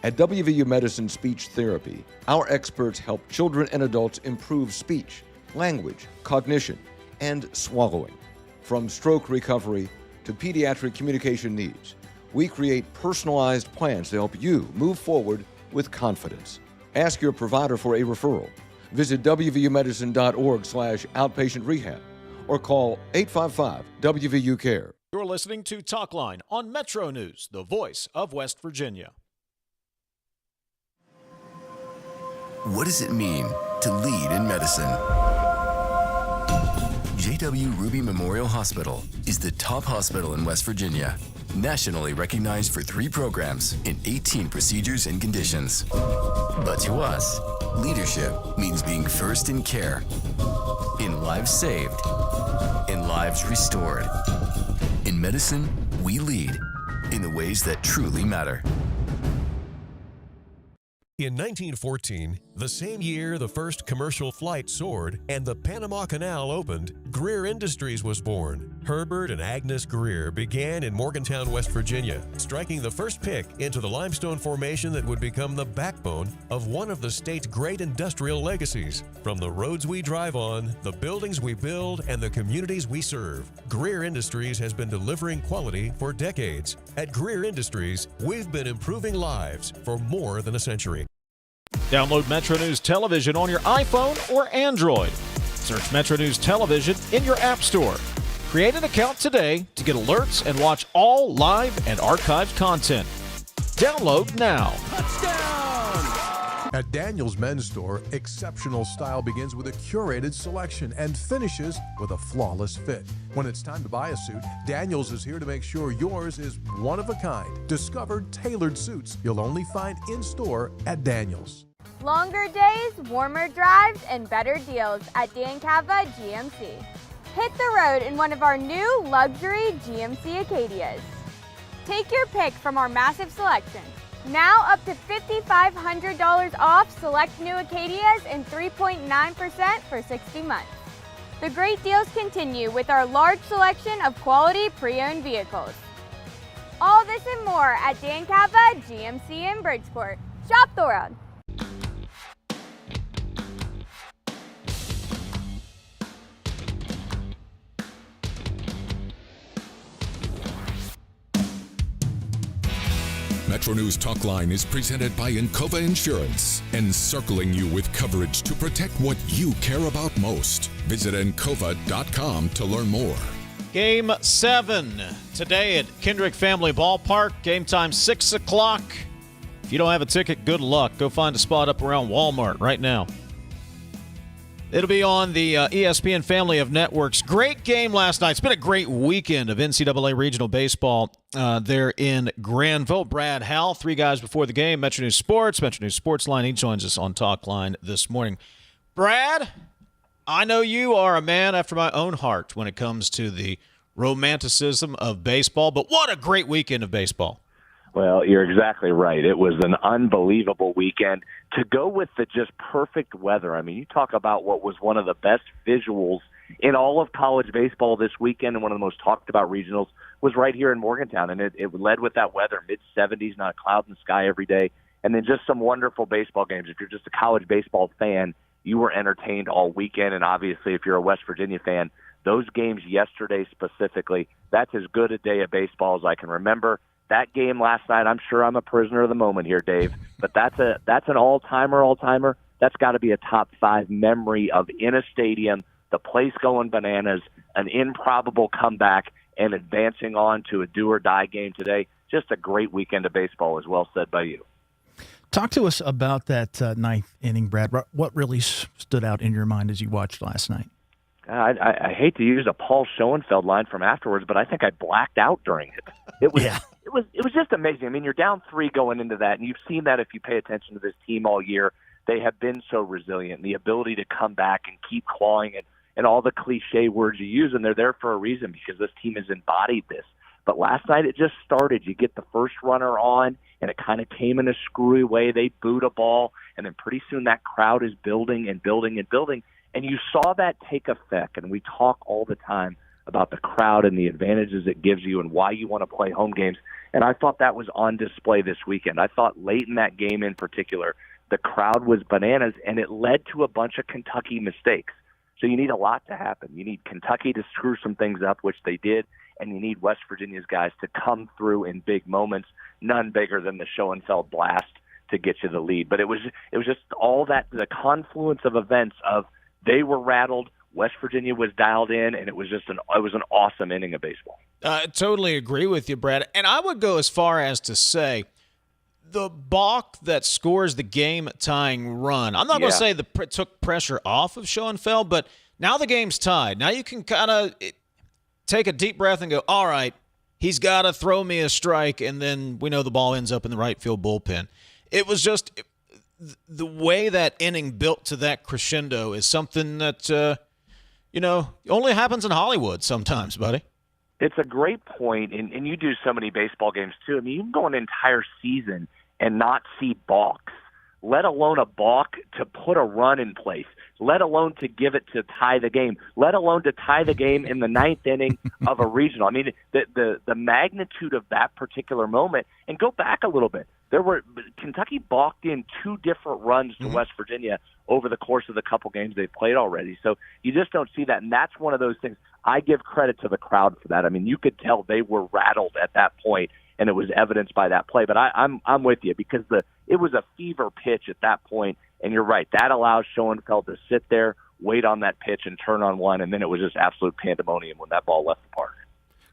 At WVU Medicine Speech Therapy, our experts help children and adults improve speech, language, cognition, and swallowing. From stroke recovery to pediatric communication needs, we create personalized plans to help you move forward with confidence. Ask your provider for a referral. Visit wvumedicine.org/outpatient rehab or call 855-WVU-CARE. You're listening to Talkline on Metro News, the voice of West Virginia. What does it mean to lead in medicine? J.W. Ruby Memorial Hospital is the top hospital in West Virginia, nationally recognized for 3 programs in 18 procedures and conditions. But to us, leadership means being first in care, in lives saved, in lives restored. In medicine, we lead in the ways that truly matter. In 1914, the same year the first commercial flight soared and the Panama Canal opened, Greer Industries was born. Herbert and Agnes Greer began in Morgantown, West Virginia, striking the first pick into the limestone formation that would become the backbone of one of the state's great industrial legacies. From the roads we drive on, the buildings we build, and the communities we serve, Greer Industries has been delivering quality for decades. At Greer Industries, we've been improving lives for more than a century. Download Metro News Television on your iPhone or Android. Search Metro News Television in your app store. Create an account today to get alerts and watch all live and archived content. Download now. At Daniel's Men's Store, exceptional style begins with a curated selection and finishes with a flawless fit. When it's time to buy a suit, Daniel's is here to make sure yours is one of a kind. Discover tailored suits you'll only find in-store at Daniel's. Longer days, warmer drives, and better deals at Dan Cava GMC. Hit the road in one of our new luxury GMC Acadias. Take your pick from our massive selection. Now up to $5,500 off select new Acadias and 3.9% for 60 months. The great deals continue with our large selection of quality pre-owned vehicles. All this and more at Dan Cava GMC in Bridgeport. Shop the world. Metro News Talkline is presented by Encova Insurance, encircling you with coverage to protect what you care about most. Visit Encova.com to learn more. Game 7 today at Kendrick Family Ballpark. Game time 6 o'clock. If you don't have a ticket, good luck. Go find a spot up around Walmart right now. It'll be on the ESPN family of networks. Great game last night. It's been a great weekend of NCAA regional baseball there in Granville. Brad Howe, 3 guys before the game. Metro News Sports, Metro News Sports Line. He joins us on Talkline this morning. Brad, I know you are a man after my own heart when it comes to the romanticism of baseball, but what a great weekend of baseball. Well, you're exactly right. It was an unbelievable weekend. To go with the just perfect weather, I mean, you talk about what was one of the best visuals in all of college baseball this weekend, and one of the most talked about regionals was right here in Morgantown. And it led with that weather, mid-70s, not a cloud in the sky every day, and then just some wonderful baseball games. If you're just a college baseball fan, you were entertained all weekend. And obviously, if you're a West Virginia fan, those games yesterday specifically, that's as good a day of baseball as I can remember. That game last night, I'm sure I'm a prisoner of the moment here, Dave, but that's an all-timer. That's got to be a top 5 memory of in a stadium, the place going bananas, an improbable comeback, and advancing on to a do-or-die game today. Just a great weekend of baseball, as well said by you. Talk to us about that ninth inning, Brad. What really stood out in your mind as you watched last night? I hate to use a Paul Schoenfeld line from afterwards, but I think I blacked out during it. It was just amazing. I mean, you're down 3 going into that, and you've seen that if you pay attention to this team all year. They have been so resilient. The ability to come back and keep clawing and all the cliche words you use, and they're there for a reason because this team has embodied this. But last night it just started. You get the first runner on, and it kind of came in a screwy way. They boot a ball, and then pretty soon that crowd is building and building and building. And you saw that take effect, and we talk all the time about the crowd and the advantages it gives you and why you want to play home games. And I thought that was on display this weekend. I thought late in that game in particular, the crowd was bananas, and it led to a bunch of Kentucky mistakes. So you need a lot to happen. You need Kentucky to screw some things up, which they did, and you need West Virginia's guys to come through in big moments, none bigger than the Schoenfeld blast to get you the lead. But it was just all that, the confluence of events of they were rattled, West Virginia was dialed in, and it was an awesome inning of baseball. I totally agree with you, Brad. And I would go as far as to say the balk that scores the game-tying run, I'm not going to say took pressure off of Schoenfeld, but now the game's tied. Now you can kind of take a deep breath and go, all right, he's got to throw me a strike, and then we know the ball ends up in the right field bullpen. It was just the way that inning built to that crescendo is something that, only happens in Hollywood sometimes, buddy. It's a great point, and you do so many baseball games too. I mean, you can go an entire season and not see balks, let alone a balk to put a run in place, let alone to give it to tie the game, let alone to tie the game in the 9th inning of a regional. I mean, the magnitude of that particular moment, and go back a little bit. Kentucky balked in 2 different runs to West Virginia over the course of the couple games they've played already. So you just don't see that, and that's one of those things. I give credit to the crowd for that. I mean, you could tell they were rattled at that point, and it was evidenced by that play. But I'm with you because it was a fever pitch at that point, and you're right. That allows Schoenfeld to sit there, wait on that pitch, and turn on one, and then it was just absolute pandemonium when that ball left the park.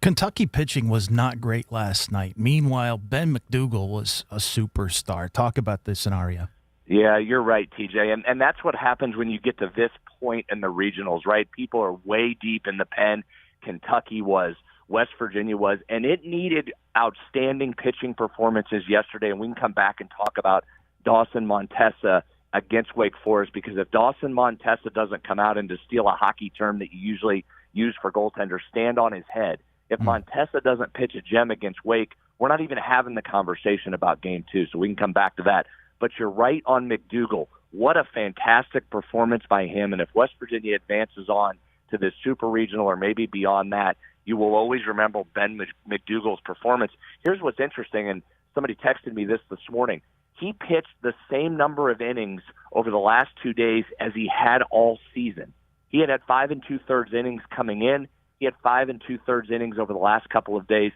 Kentucky pitching was not great last night. Meanwhile, Ben McDougal was a superstar. Talk about this scenario. Yeah, you're right, TJ. And that's what happens when you get to this point in the regionals, right? People are way deep in the pen. Kentucky was, West Virginia was, and it needed outstanding pitching performances yesterday. And we can come back and talk about Dawson Montesa against Wake Forest, because if Dawson Montesa doesn't come out and, to steal a hockey term that you usually use for goaltenders, stand on his head. If Montesa doesn't pitch a gem against Wake, we're not even having the conversation about Game 2, so we can come back to that. But you're right on McDougal. What a fantastic performance by him, and if West Virginia advances on to this super regional or maybe beyond that, you will always remember Ben McDougal's performance. Here's what's interesting, and somebody texted me this morning. He pitched the same number of innings over the last 2 days as he had all season. He had 5 2/3 innings coming in. He had 5 2/3 innings over the last couple of days.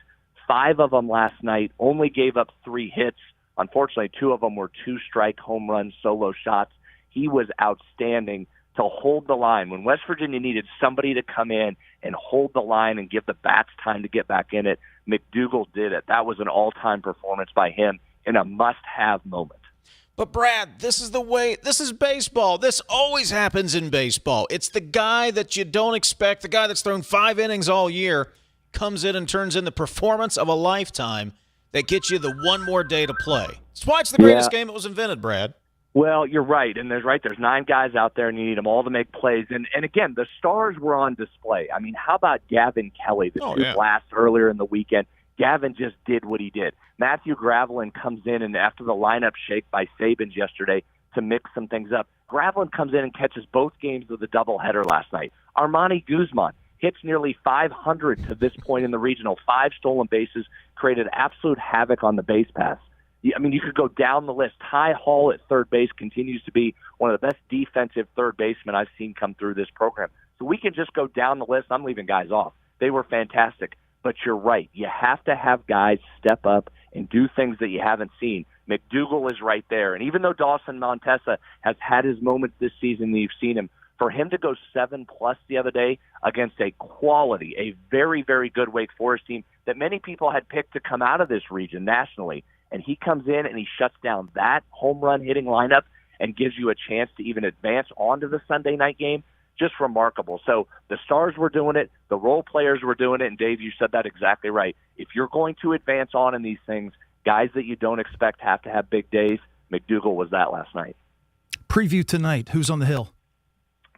5 of them last night, only gave up 3 hits. Unfortunately, 2 of them were 2-strike home run solo shots. He was outstanding to hold the line. When West Virginia needed somebody to come in and hold the line and give the bats time to get back in it, McDougal did it. That was an all-time performance by him in a must-have moment. But, Brad, this is baseball. This always happens in baseball. It's the guy that you don't expect, the guy that's thrown 5 innings all year, comes in and turns in the performance of a lifetime that gets you the one more day to play. That's why it's the greatest game that was invented, Brad. Well, you're right, and there's 9 guys out there, and you need them all to make plays. And again, the stars were on display. I mean, how about Gavin Kelly, the 2 blasts earlier in the weekend? Gavin just did what he did. Matthew Gravelin comes in, and after the lineup shake by Sabins yesterday to mix some things up, Gravelin comes in and catches both games of the doubleheader last night. Armani Guzman hits nearly 500 to this point in the regional, 5 stolen bases, created absolute havoc on the base pass. I mean, you could go down the list. Ty Hall at third base continues to be one of the best defensive third basemen I've seen come through this program. So we can just go down the list. I'm leaving guys off. They were fantastic. But you're right. You have to have guys step up and do things that you haven't seen. McDougal is right there. And even though Dawson Montesa has had his moments this season and you've seen him, for him to go 7+ the other day against a very, very good Wake Forest team that many people had picked to come out of this region nationally, and he comes in and he shuts down that home run hitting lineup and gives you a chance to even advance onto the Sunday night game, just remarkable. So the stars were doing it, the role players were doing it, and Dave, you said that exactly right. If you're going to advance on in these things, guys that you don't expect have to have big days. McDougal was that last night. Preview tonight. Who's on the hill?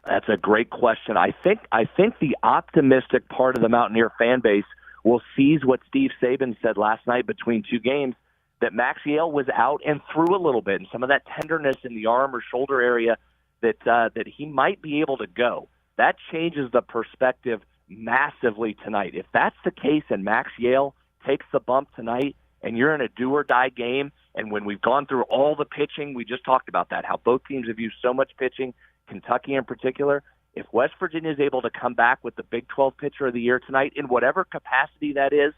That's a great question. I think the optimistic part of the Mountaineer fan base will seize what Steve Saban said last night between two games, that Max Yale was out and threw a little bit, and some of that tenderness in the arm or shoulder area, that he might be able to go. That changes the perspective massively tonight. If that's the case and Max Yale takes the bump tonight and you're in a do-or-die game, and when we've gone through all the pitching, we just talked about that, how both teams have used so much pitching, Kentucky in particular. If West Virginia is able to come back with the Big 12 Pitcher of the Year tonight, in whatever capacity that is,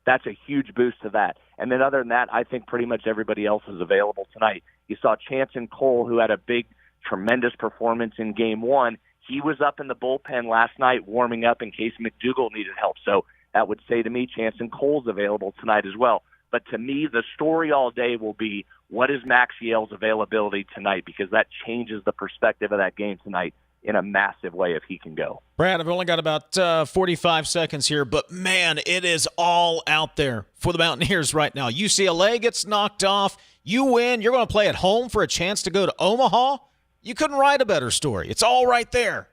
that's a huge boost to that. And then other than that, I think pretty much everybody else is available tonight. You saw Chanson Cole, who had a big, tremendous performance in Game 1. He was up in the bullpen last night warming up in case McDougal needed help. So that would say to me Chanson Cole's available tonight as well. But to me, the story all day will be, what is Max Yale's availability tonight? Because that changes the perspective of that game tonight in a massive way if he can go. Brad, I've only got about 45 seconds here, but man, it is all out there for the Mountaineers right now. UCLA gets knocked off. You win. You're going to play at home for a chance to go to Omaha. You couldn't write a better story. It's all right there.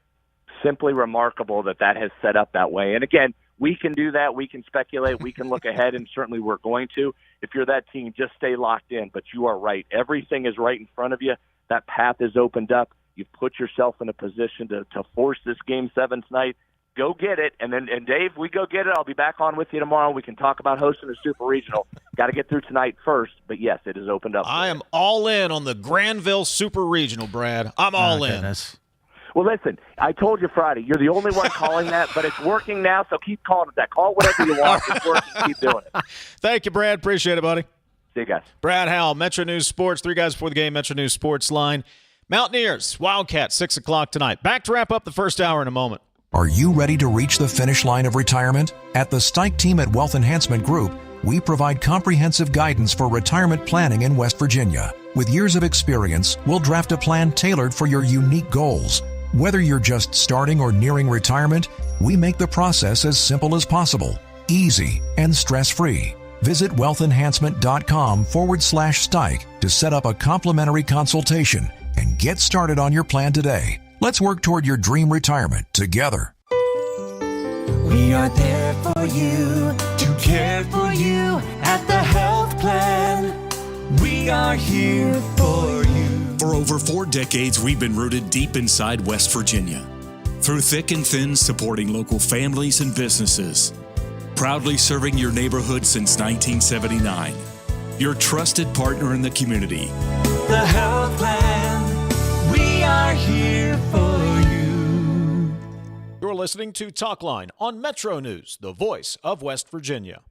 Simply remarkable that has set up that way. And again, we can do that. We can speculate. We can look ahead, and certainly we're going to. If you're that team, just stay locked in. But you are right. Everything is right in front of you. That path is opened up. You've put yourself in a position to force this Game 7 tonight. Go get it. And Dave, we go get it. I'll be back on with you tomorrow. We can talk about hosting a Super Regional. Got to get through tonight first. But, yes, it is opened up. I am all in on the Granville Super Regional, Brad. I'm all in. Goodness. Well, listen, I told you Friday. You're the only one calling that, but it's working now, so keep calling it that. Call it whatever you want. It's working. Keep doing it. Thank you, Brad. Appreciate it, buddy. See you guys. Brad Howe, Metro News Sports, 3 guys before the game, Metro News Sports Line. Mountaineers, Wildcats, 6 o'clock tonight. Back to wrap up the first hour in a moment. Are you ready to reach the finish line of retirement? At the Stike team at Wealth Enhancement Group, we provide comprehensive guidance for retirement planning in West Virginia. With years of experience, we'll draft a plan tailored for your unique goals. Whether you're just starting or nearing retirement, we make the process as simple as possible, easy, and stress-free. Visit wealthenhancement.com/Stike to set up a complimentary consultation and get started on your plan today. Let's work toward your dream retirement together. We are there for you, to care for you at the health plan. We are here for you. For over 4 decades, we've been rooted deep inside West Virginia. Through thick and thin, supporting local families and businesses. Proudly serving your neighborhood since 1979. Your trusted partner in the community. The health plan, we are here for you. You're listening to Talkline on Metro News, the voice of West Virginia.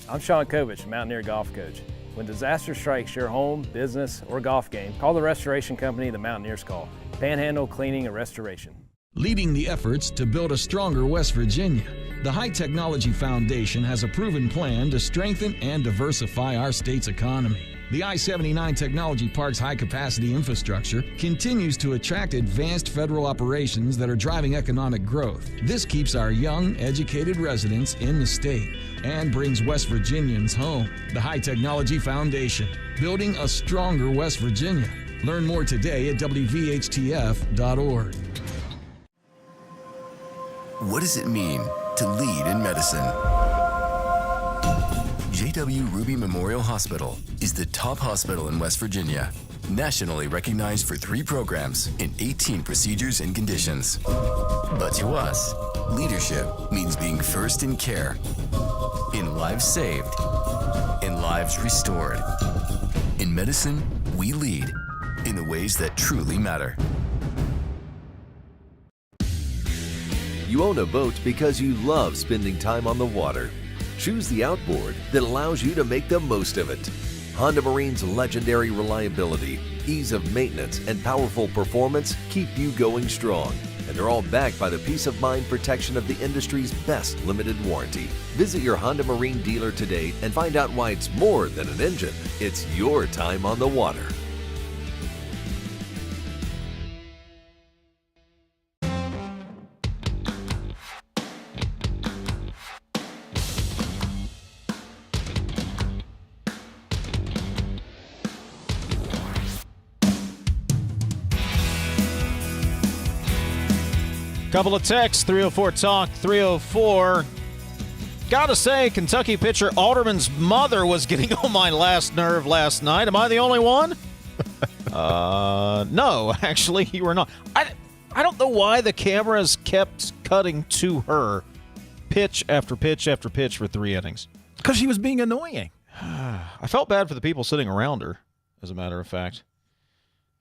I'm Sean Kovich, Mountaineer Golf Coach. When disaster strikes your home, business, or golf game, call the restoration company the Mountaineers call. Panhandle Cleaning and Restoration. Leading the efforts to build a stronger West Virginia, the High Technology Foundation has a proven plan to strengthen and diversify our state's economy. The I-79 Technology Park's high-capacity infrastructure continues to attract advanced federal operations that are driving economic growth. This keeps our young, educated residents in the state and brings West Virginians home. The High Technology Foundation, building a stronger West Virginia. Learn more today at WVHTF.org. What does it mean to lead in medicine? J.W. Ruby Memorial Hospital is the top hospital in West Virginia, nationally recognized for 3 programs in 18 procedures and conditions. But to us, leadership means being first in care, in lives saved, in lives restored. In medicine, we lead in the ways that truly matter. You own a boat because you love spending time on the water. Choose the outboard that allows you to make the most of it. Honda Marine's legendary reliability, ease of maintenance, and powerful performance keep you going strong. And they're all backed by the peace of mind protection of the industry's best limited warranty. Visit your Honda Marine dealer today and find out why it's more than an engine. It's your time on the water. Couple of texts, 304 Talk 304. Gotta say, Kentucky pitcher Alderman's mother was getting on my last nerve last night. Am I the only one? No, actually, you were not. I don't know why the cameras kept cutting to her pitch after pitch after pitch for 3 innings. Because she was being annoying. I felt bad for the people sitting around her, as a matter of fact.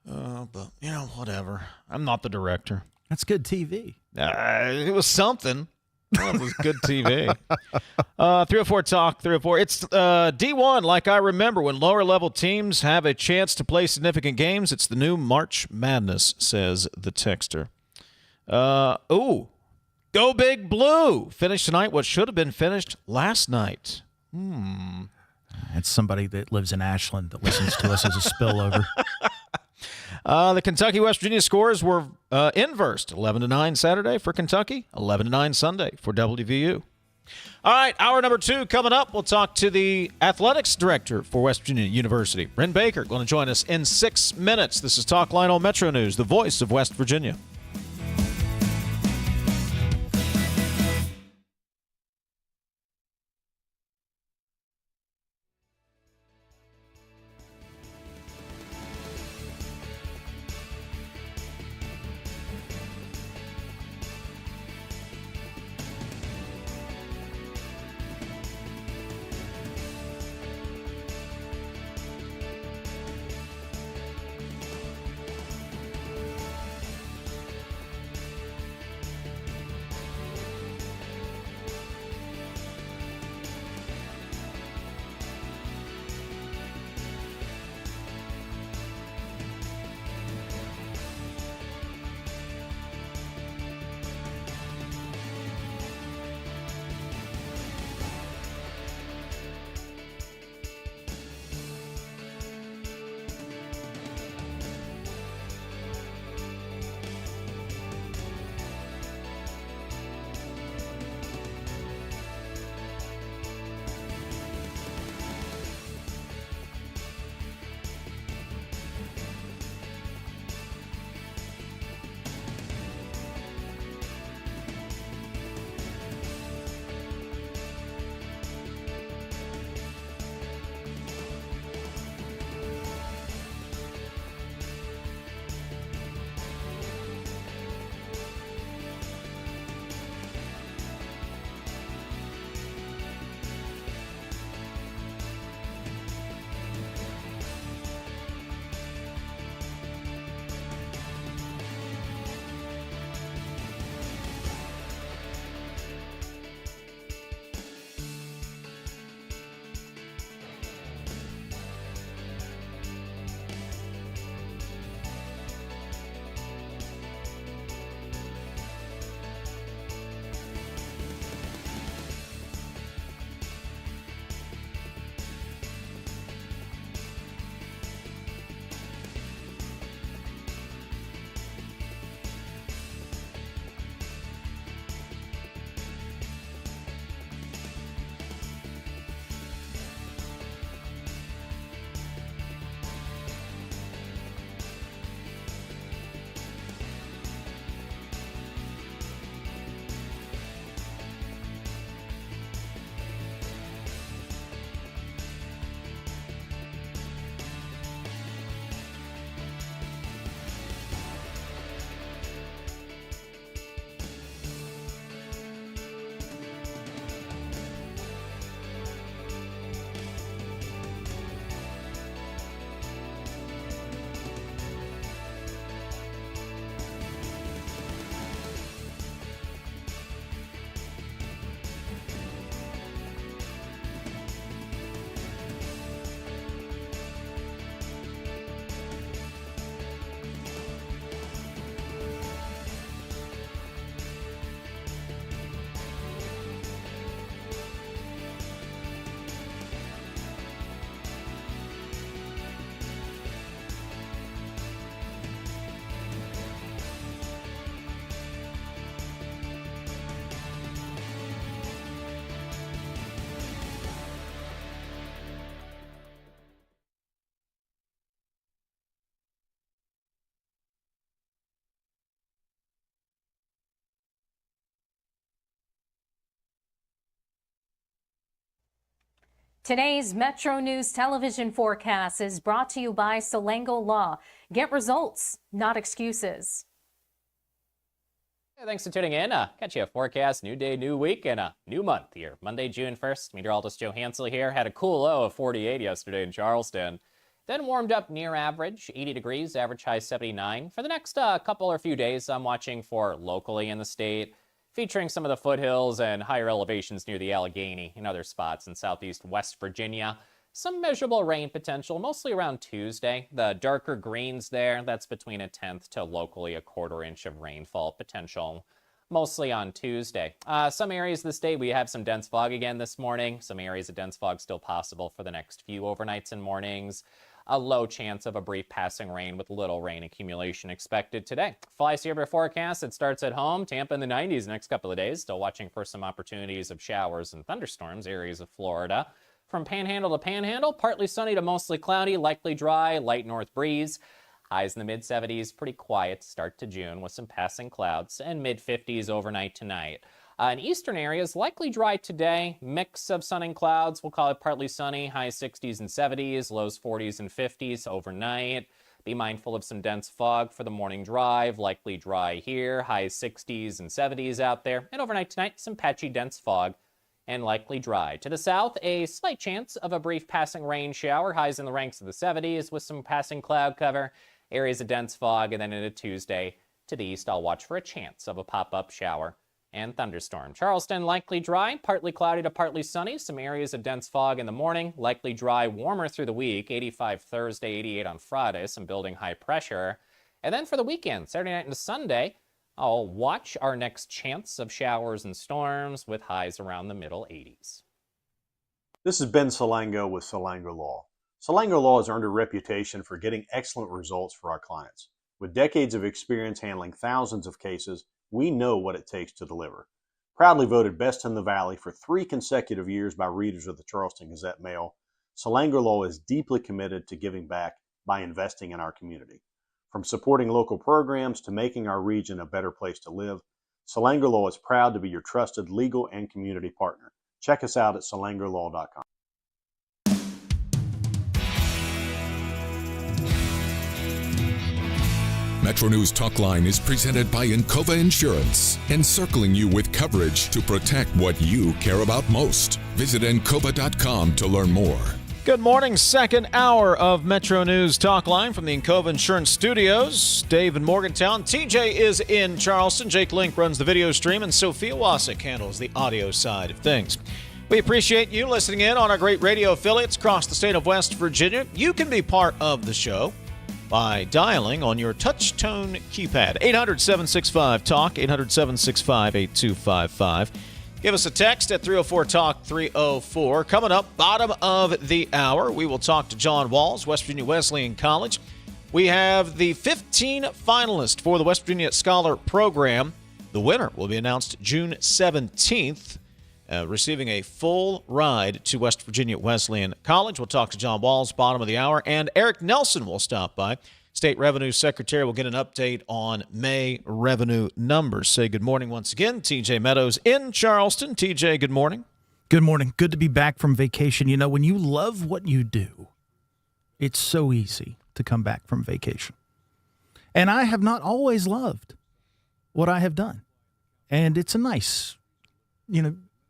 But, whatever. I'm not the director. That's good TV. It was something. Well, it was good TV. 304 Talk 304. It's D1 like I remember when lower-level teams have a chance to play significant games. It's the new March Madness, says the texter. Go Big Blue. Finished tonight what should have been finished last night. It's somebody that lives in Ashland that listens to us as a spillover. The Kentucky-West Virginia scores were inversed, 11-9 Saturday for Kentucky, 11-9 Sunday for WVU. All right, hour number 2 coming up. We'll talk to the athletics director for West Virginia University, Wren Baker, going to join us in 6 minutes. This is Talkline on Metro News, the voice of West Virginia. Today's Metro News television forecast is brought to you by Solango Law. Get results, not excuses. Hey, thanks for tuning in. Got you a forecast, new day, new week, and a new month here. Monday, June 1st, meteorologist Joe Hansel here. Had a cool low of 48 yesterday in Charleston. Then warmed up near average, 80 degrees, average high 79. For the next couple or few days, I'm watching for locally in the state, featuring some of the foothills and higher elevations near the Allegheny and other spots in southeast West Virginia. Some measurable rain potential, mostly around Tuesday. The darker greens there, that's between a 1/10 to locally a 1/4 inch of rainfall potential, mostly on Tuesday. Some areas of the state, we have some dense fog again this morning. Some areas of dense fog still possible for the next few overnights and mornings. A low chance of a brief passing rain with little rain accumulation expected today. Fly Sierra forecast, it starts at home. Tampa in the 90s next couple of days. Still watching for some opportunities of showers and thunderstorms, areas of Florida. From Panhandle to Panhandle, partly sunny to mostly cloudy, likely dry, light north breeze. Highs in the mid-70s, pretty quiet start to June with some passing clouds, and mid-50s overnight tonight. In eastern areas, likely dry today, mix of sun and clouds. We'll call it partly sunny, high 60s and 70s, lows 40s and 50s overnight. Be mindful of some dense fog for the morning drive, likely dry here, high 60s and 70s out there. And overnight tonight, some patchy dense fog and likely dry. To the south, a slight chance of a brief passing rain shower, highs in the ranks of the 70s with some passing cloud cover, areas of dense fog, and then into Tuesday to the east, I'll watch for a chance of a pop-up shower and thunderstorm. Charleston, likely dry, partly cloudy to partly sunny. Some areas of dense fog in the morning, likely dry, warmer through the week. 85 Thursday, 88 on Friday, some building high pressure. And then for the weekend, Saturday night into Sunday, I'll watch our next chance of showers and storms with highs around the middle 80s. This is Ben Solango with Solango Law. Solango Law has earned a reputation for getting excellent results for our clients. With decades of experience handling thousands of cases, we know what it takes to deliver. Proudly voted best in the Valley for 3 consecutive years by readers of the Charleston Gazette-Mail, Solango Law is deeply committed to giving back by investing in our community. From supporting local programs to making our region a better place to live, Solango Law is proud to be your trusted legal and community partner. Check us out at solangolaw.com. MetroNews Talkline is presented by Encova Insurance, encircling you with coverage to protect what you care about most. Visit Encova.com to learn more. Good morning, second hour of Metro News Talkline from the Encova Insurance Studios. Dave in Morgantown. TJ is in Charleston. Jake Link runs the video stream, and Sophia Wasik handles the audio side of things. We appreciate you listening in on our great radio affiliates across the state of West Virginia. You can be part of the show by dialing on your touch-tone keypad. 800-765-TALK, 800-765-8255. Give us a text at 304-TALK-304. Coming up, bottom of the hour, we will talk to John Walls, West Virginia Wesleyan College. We have the 15 finalists for the West Virginia Scholar Program. The winner will be announced June 17th. Receiving a full ride to West Virginia Wesleyan College. We'll talk to John Walls, bottom of the hour, and Eric Nelson will stop by. State Revenue Secretary will get an update on May revenue numbers. Say good morning once again. TJ Meadows in Charleston. TJ, good morning. Good morning. Good to be back from vacation. You know, when you love what you do, it's so easy to come back from vacation. And I have not always loved what I have done. And it's a nice,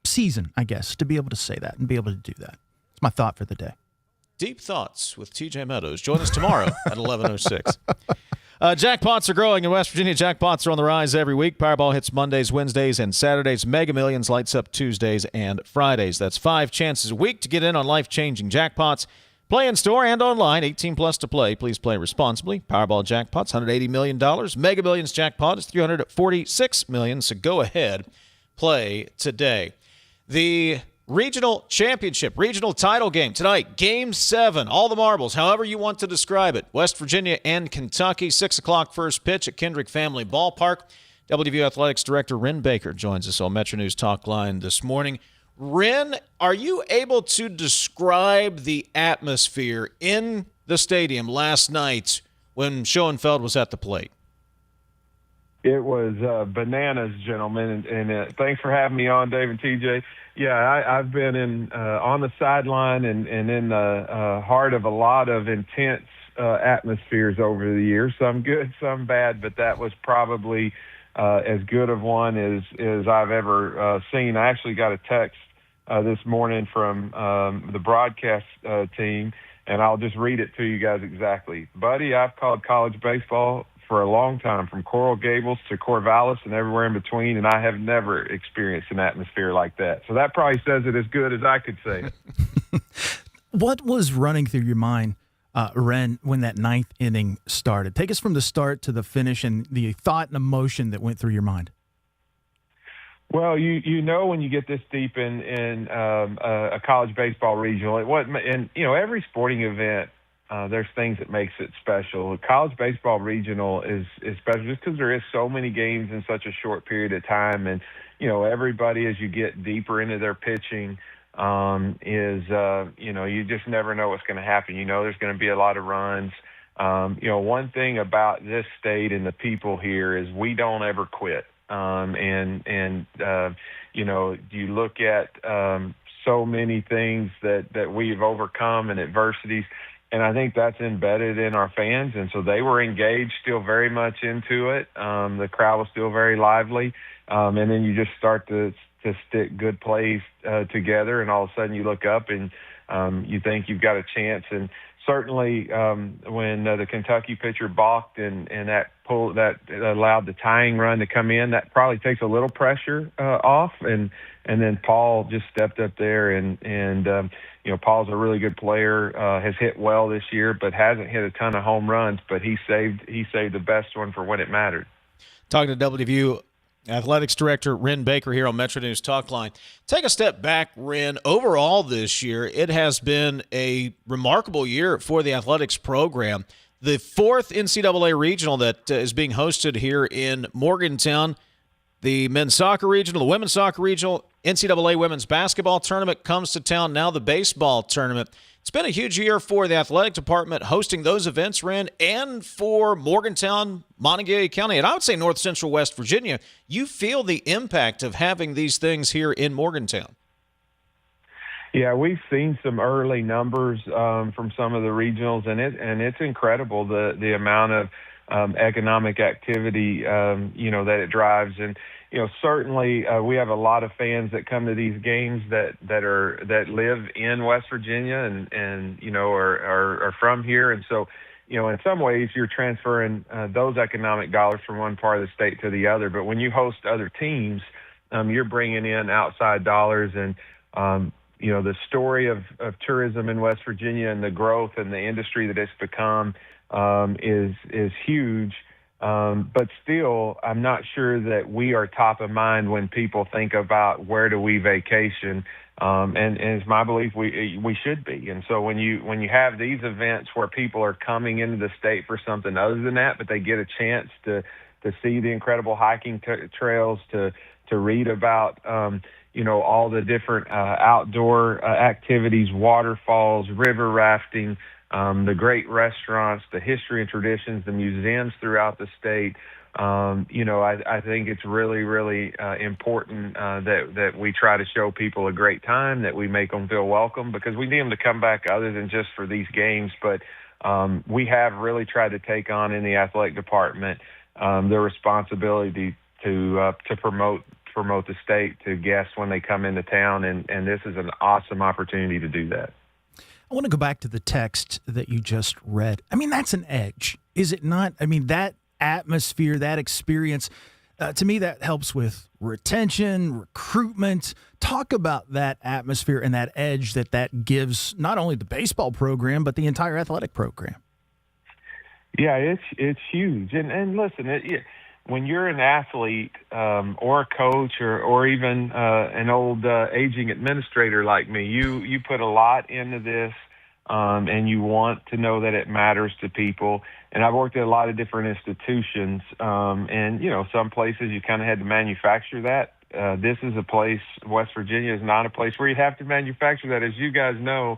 season, I guess, to be able to say that and be able to do that. It's my thought for the day. Deep Thoughts with TJ Meadows. Join us tomorrow at 11:06. Jackpots are growing in West Virginia. Jackpots are on the rise every week. Powerball hits Mondays, Wednesdays, and Saturdays. Mega Millions lights up Tuesdays and Fridays. That's 5 chances a week to get in on life-changing jackpots. Play in store and online. 18 plus to play. Please play responsibly. Powerball jackpots, $180 million. Mega Millions jackpot is $346 million. So go ahead, play today. The regional championship, regional title game tonight, Game 7, all the marbles, however you want to describe it. West Virginia and Kentucky, 6 o'clock first pitch at Kendrick Family Ballpark. WVU Athletics Director Wren Baker joins us on Metro News Talkline this morning. Wren, are you able to describe the atmosphere in the stadium last night when Schoenfeld was at the plate? It was bananas, gentlemen, and thanks for having me on, Dave and TJ. Yeah, I've been in on the sideline and in the heart of a lot of intense atmospheres over the years. Some good, some bad, but that was probably as good of one as I've ever seen. I actually got a text this morning from the broadcast team, and I'll just read it to you guys exactly. Buddy, I've called college baseball for a long time, from Coral Gables to Corvallis and everywhere in between, and I have never experienced an atmosphere like that. So that probably says it as good as I could say it. What was running through your mind, Wren, when that ninth inning started? Take us from the start to the finish and the thought and emotion that went through your mind. Well, you know when you get this deep in a college baseball regional, and every sporting event, there's things that makes it special. College baseball regional is special just because there is so many games in such a short period of time, and everybody, as you get deeper into their pitching, you just never know what's going to happen. There's going to be a lot of runs. One thing about this state and the people here is we don't ever quit. You look at so many things that we've overcome and adversities, and I think that's embedded in our fans, and so they were engaged, still very much into it. The crowd was still very lively, and then you just start to stick good plays together, and all of a sudden you look up and you think you've got a chance. And certainly when the Kentucky pitcher balked and that allowed the tying run to come in, that probably takes a little pressure off. And then Paul just stepped up there, and Paul's a really good player, has hit well this year, but hasn't hit a ton of home runs. But he saved the best one for when it mattered. Talking to WVU Athletics Director Wren Baker here on MetroNews Talkline. Take a step back, Wren. Overall this year, it has been a remarkable year for the athletics program. The fourth NCAA regional that is being hosted here in Morgantown, the men's soccer regional, the women's soccer regional, NCAA women's basketball tournament comes to town, now the baseball tournament. It's been a huge year for the athletic department hosting those events, Wren, and for Morgantown, Montague County, and I would say North Central West Virginia. You feel the impact of having these things here in Morgantown. Yeah, we've seen some early numbers from some of the regionals, and it's incredible the amount of economic activity that it drives. And certainly we have a lot of fans that come to these games that live in West Virginia and are from here, and so in some ways you're transferring those economic dollars from one part of the state to the other. But when you host other teams, you're bringing in outside dollars, and the story of tourism in West Virginia and the growth and the industry that it's become is huge. But still, I'm not sure that we are top of mind when people think about where do we vacation. And it's my belief we should be. And so when you have these events where people are coming into the state for something other than that, but they get a chance to see the incredible hiking trails, to read about all the different outdoor activities, waterfalls, river rafting, the great restaurants, the history and traditions, the museums throughout the state. I think it's really, really important that we try to show people a great time, that we make them feel welcome, because we need them to come back other than just for these games. But we have really tried to take on in the athletic department the responsibility to promote the state to guests when they come into town, and this is an awesome opportunity to do that. I want to go back to the text that you just read. I mean, that's an edge, is it not? I mean, that atmosphere, that experience, to me, that helps with retention, recruitment. Talk about that atmosphere and that edge that gives not only the baseball program, but the entire athletic program. Yeah, it's huge. And listen, when you're an athlete or a coach or even an old aging administrator like me, you put a lot into this, and you want to know that it matters to people. And I've worked at a lot of different institutions, and some places you kind of had to manufacture that. This is a place, West Virginia is not a place where you have to manufacture that. As you guys know,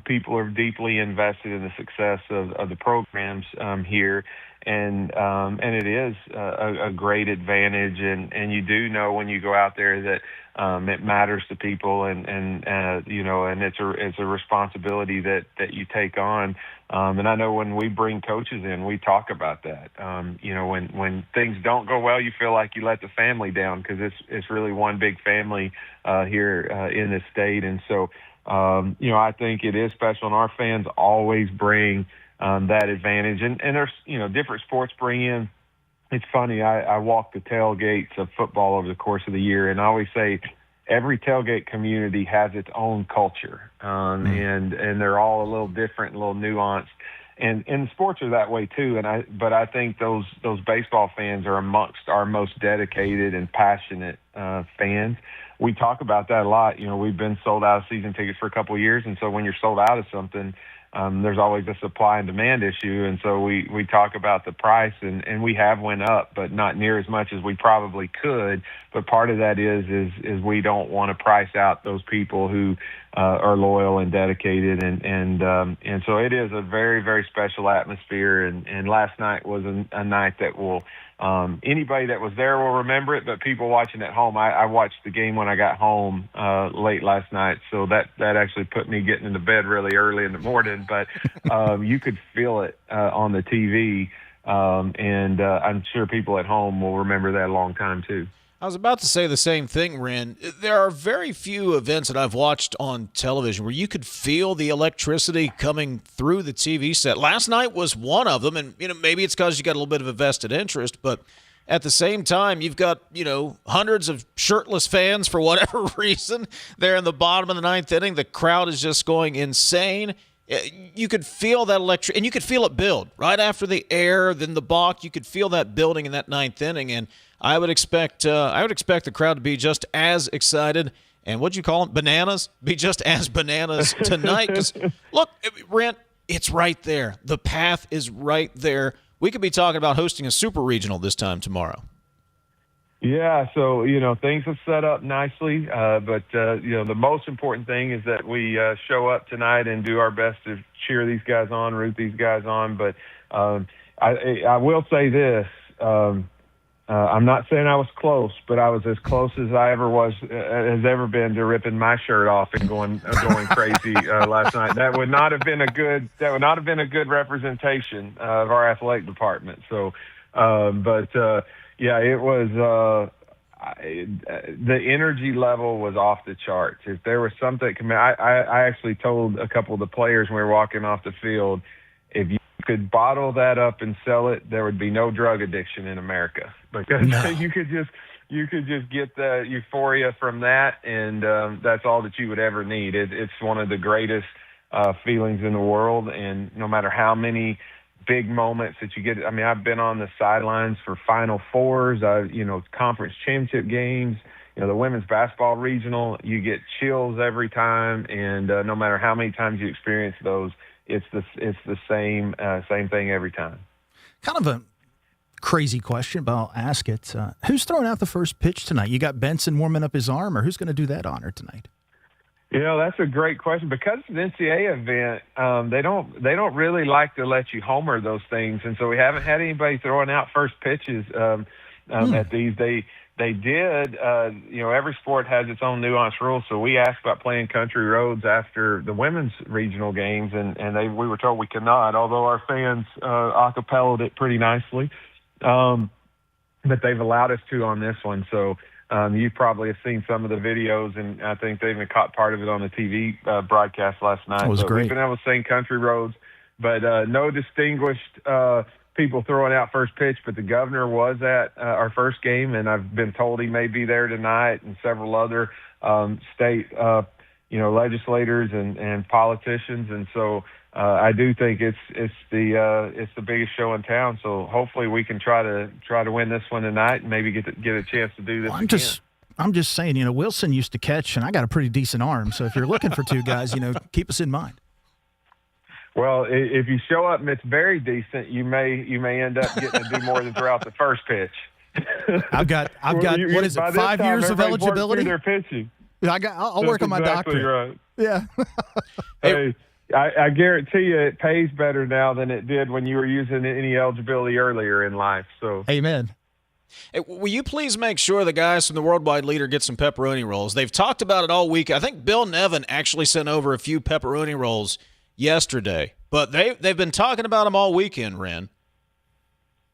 people are deeply invested in the success of the programs here. And it is a great advantage, and you do know when you go out there that it matters to people, and it's a responsibility that you take on. And I know when we bring coaches in, we talk about that. When things don't go well, you feel like you let the family down, because it's really one big family here in this state. And so I think it is special, and our fans always bring that advantage. And there's, different sports bring in. It's funny, I walk the tailgates of football over the course of the year, and I always say every tailgate community has its own culture, and they're all a little different, a little nuanced. And the sports are that way too. But I think those baseball fans are amongst our most dedicated and passionate fans. We talk about that a lot. We've been sold out of season tickets for a couple of years, and so when you're sold out of something, there's always a supply and demand issue. And so we talk about the price, and we have went up, but not near as much as we probably could. But part of that is we don't want to price out those people who are loyal and dedicated. And so it is a very, very special atmosphere. And last night was a night that will, anybody that was there will remember it, but people watching at home, I watched the game when I got home late last night, so that actually put me getting into bed really early in the morning, but you could feel it on the TV, and I'm sure people at home will remember that a long time too. I was about to say the same thing, Wren. There are very few events that I've watched on television where you could feel the electricity coming through the TV set. Last night was one of them, and maybe it's because you got a little bit of a vested interest, but at the same time, you've got hundreds of shirtless fans for whatever reason. They're in the bottom of the ninth inning. The crowd is just going insane. You could feel that and you could feel it build right after the air, then the balk. You could feel that building in that ninth inning, and I would expect the crowd to be just as excited, and what'd you call them, bananas? Be just as bananas tonight. Because look, Wren, it's right there. The path is right there. We could be talking about hosting a super regional this time tomorrow. Yeah, so things have set up nicely, but the most important thing is that we show up tonight and do our best to cheer these guys on, root these guys on. But I will say this. I'm not saying I was close, but I was as close as I has ever been to ripping my shirt off and going crazy last night. That would not have been a good representation of our athletic department. So, yeah, it was. The energy level was off the charts. If there was something, I actually told a couple of the players when we were walking off the field, if you could bottle that up and sell it, there would be no drug addiction in America, because you could just get the euphoria from that, and that's all that you would ever need. It's one of the greatest feelings in the world, and no matter how many big moments that you get, I've been on the sidelines for Final Fours, conference championship games, the women's basketball regional, you get chills every time, and no matter how many times you experience those, it's the same thing every time. Kind of a crazy question, but I'll ask it. Who's throwing out the first pitch tonight? You got Benson warming up his arm, or who's going to do that honor tonight? That's a great question. Because it's an NCAA event, they don't really like to let you homer those things, and so we haven't had anybody throwing out first pitches at these. They did. Every sport has its own nuanced rules. So we asked about playing country roads after the women's regional games, and we were told we could not. Although our fans acapellaed it pretty nicely, but they've allowed us to on this one. So you probably have seen some of the videos, and I think they even caught part of it on the TV broadcast last night. It was great. We've been able to sing country roads, but no distinguished people throwing out first pitch, but the governor was at our first game, and I've been told he may be there tonight, and several other state legislators and politicians, and so I do think it's the biggest show in town. So hopefully we can try to win this one tonight, and maybe get a chance to do this again. I'm just saying, Wilson used to catch, and I got a pretty decent arm. So if you're looking for two guys, keep us in mind. Well, if you show up and it's very decent, you may end up getting to do more than throw out the first pitch. I've got what is it, 5 years of eligibility? Their pitching. I'll work on my doctorate. Right. Yeah. Hey, I guarantee you it pays better now than it did when you were using any eligibility earlier in life. So, amen. Hey, will you please make sure the guys from the Worldwide Leader get some pepperoni rolls? They've talked about it all week. I think Bill Nevin actually sent over a few pepperoni rolls yesterday, but they've been talking about them all weekend, Wren.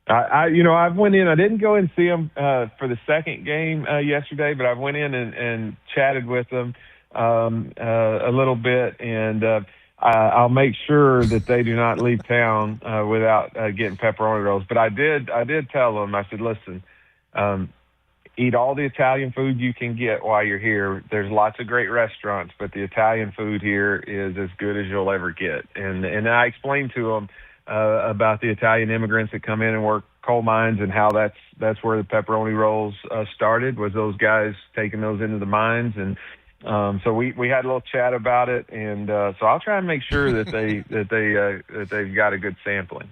I went in. I didn't go and see them for the second game yesterday, but I went in and chatted with them a little bit, and I'll make sure that they do not leave town without getting pepperoni rolls. But I did tell them, I said, listen, eat all the Italian food you can get while you're here. There's lots of great restaurants, but the Italian food here is as good as you'll ever get. And I explained to them about the Italian immigrants that come in and work coal mines and how that's where the pepperoni rolls started, was those guys taking those into the mines. And so we had a little chat about it, and so I'll try and make sure that they've got a good sampling.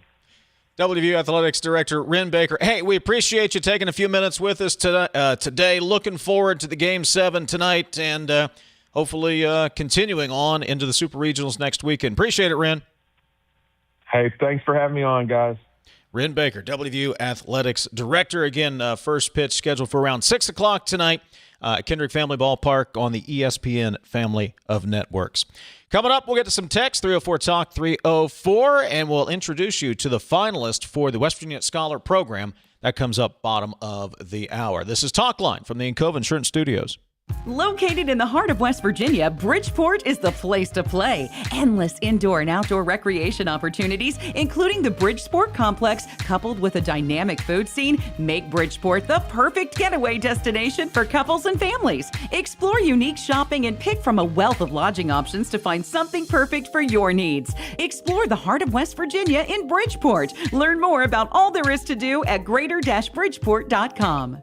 WVU Athletics Director Wren Baker. Hey, we appreciate you taking a few minutes with us today. Looking forward to the Game 7 tonight, and hopefully continuing on into the Super Regionals next weekend. Appreciate it, Wren. Hey, thanks for having me on, guys. Wren Baker, WVU Athletics Director. Again, first pitch scheduled for around 6 o'clock tonight. Kendrick Family Ballpark on the ESPN family of networks. Coming up, we'll get to some text, 304-TALK 304, and we'll introduce you to the finalist for the West Virginia Scholar Program. That comes up bottom of the hour. This is Talkline from the Encova Insurance Studios. Located in the heart of West Virginia, Bridgeport is the place to play. Endless indoor and outdoor recreation opportunities, including the Bridgeport Complex, coupled with a dynamic food scene, make Bridgeport the perfect getaway destination for couples and families. Explore unique shopping and pick from a wealth of lodging options to find something perfect for your needs. Explore the heart of West Virginia in Bridgeport. Learn more about all there is to do at greater-bridgeport.com.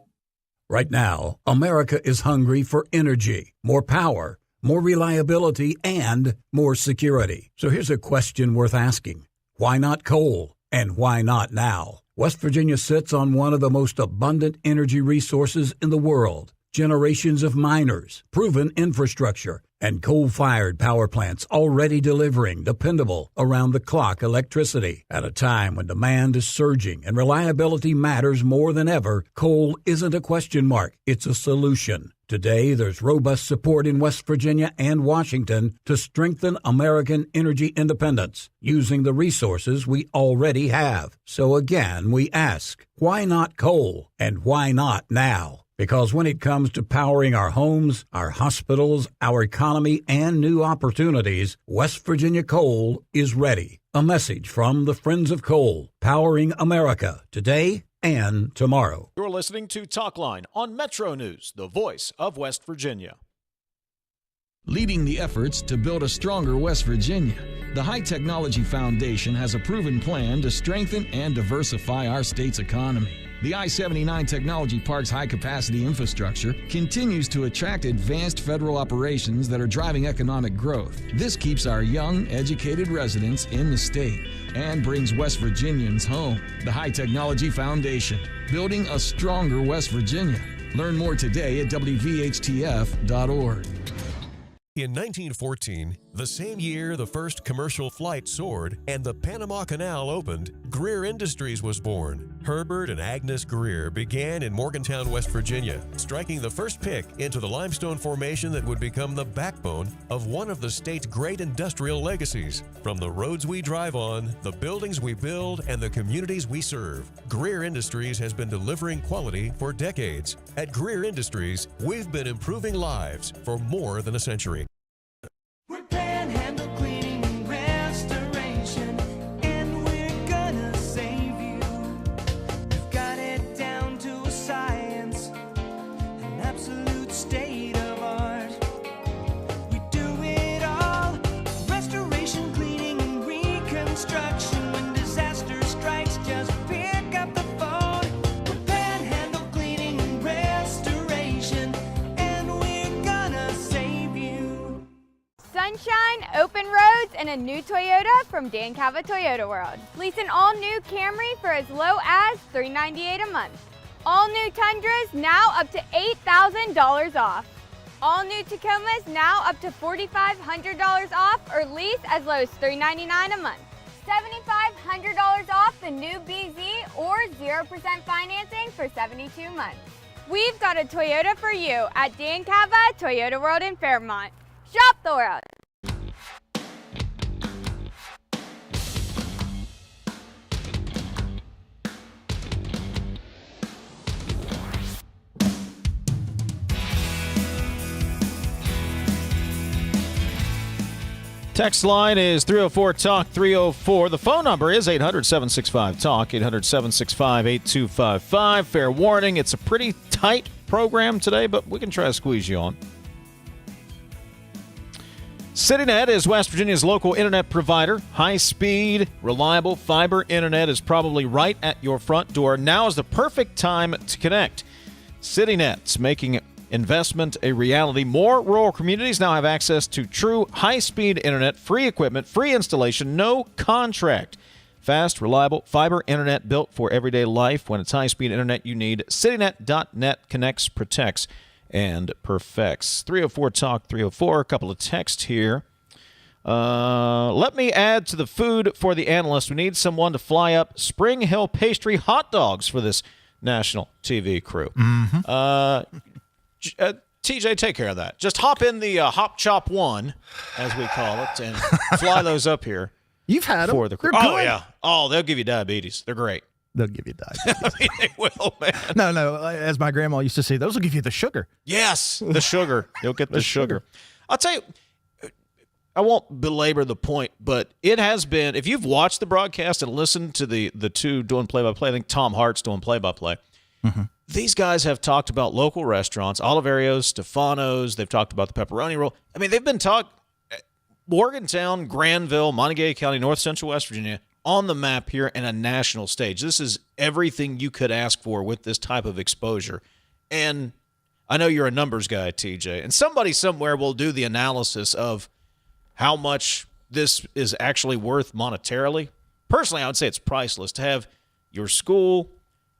Right now, America is hungry for energy, more power, more reliability, and more security. So here's a question worth asking. Why not coal? And why not now? West Virginia sits on one of the most abundant energy resources in the world. Generations of miners, proven infrastructure, and coal-fired power plants already delivering dependable, around-the-clock electricity. At a time when demand is surging and reliability matters more than ever, coal isn't a question mark, it's a solution. Today, there's robust support in West Virginia and Washington to strengthen American energy independence using the resources we already have. So again, we ask, why not coal? And why not now? Because when it comes to powering our homes, our hospitals, our economy, and new opportunities, West Virginia Coal is ready. A message from the Friends of Coal, powering America today and tomorrow. You're listening to Talkline on Metro News, the voice of West Virginia. Leading the efforts to build a stronger West Virginia, the High Technology Foundation has a proven plan to strengthen and diversify our state's economy. The I-79 Technology Park's high-capacity infrastructure continues to attract advanced federal operations that are driving economic growth. This keeps our young, educated residents in the state and brings West Virginians home. The High Technology Foundation, building a stronger West Virginia. Learn more today at WVHTF.org. In 1914, the same year the first commercial flight soared and the Panama Canal opened, Greer Industries was born. Herbert and Agnes Greer began in Morgantown, West Virginia, striking the first pick into the limestone formation that would become the backbone of one of the state's great industrial legacies. From the roads we drive on, the buildings we build, and the communities we serve, Greer Industries has been delivering quality for decades. At Greer Industries, we've been improving lives for more than a century. We're Panhandle Cleaning and Restoration, and we're gonna save you. We've got it down to a science, an absolute state of art. We do it all, restoration, cleaning, and reconstruction. When disaster strikes, just pick up the phone. We're Panhandle Cleaning and Restoration, and we're gonna save you. Sunshine, open roads, and a new Toyota from Dan Cava Toyota World. Lease an all-new Camry for as low as $398 a month. All new Tundras now up to $8,000 off. All new Tacomas now up to $4,500 off or lease as low as $399 a month. $7,500 off the new BZ or 0% financing for 72 months. We've got a Toyota for you at Dan Cava Toyota World in Fairmont. Shop the world. Text line is 304-TALK-304. The phone number is 800-765-TALK, 800-765-8255. Fair warning, it's a pretty tight program today, but we can try to squeeze you on. CityNet is West Virginia's local internet provider. High-speed, reliable fiber internet is probably right at your front door. Now is the perfect time to connect. CityNet's making investment a reality. More rural communities now have access to true high-speed internet, free equipment, free installation, no contract. Fast, reliable fiber internet built for everyday life. When it's high-speed internet you need, citynet.net connects, protects, and perfects. 304-TALK-304, a couple of texts here. Let me add to the food for the analyst. We need someone to fly up Spring Hill pastry hot dogs for this national TV crew. TJ, take care of that. Just hop in the Hop Chop 1, as we call it, and fly those up here. You've had them. They're good. Yeah. Oh, they'll give you diabetes. They're great. They'll give you diabetes. I mean, they will, man. No. As my grandma used to say, those will give you the sugar. Yes, the sugar. You'll get the sugar. I'll tell you, I won't belabor the point, but it has been, if you've watched the broadcast and listened to the two doing play-by-play, I think Tom Hart's doing play-by-play, these guys have talked about local restaurants, Oliverios, Stefano's. They've talked about the pepperoni roll. I mean, they've been Morgantown, Granville, Montague County, North Central West Virginia, on the map here and a national stage. This is everything you could ask for with this type of exposure. And I know you're a numbers guy, TJ, and somebody somewhere will do the analysis of how much this is actually worth monetarily. Personally, I would say it's priceless to have your school,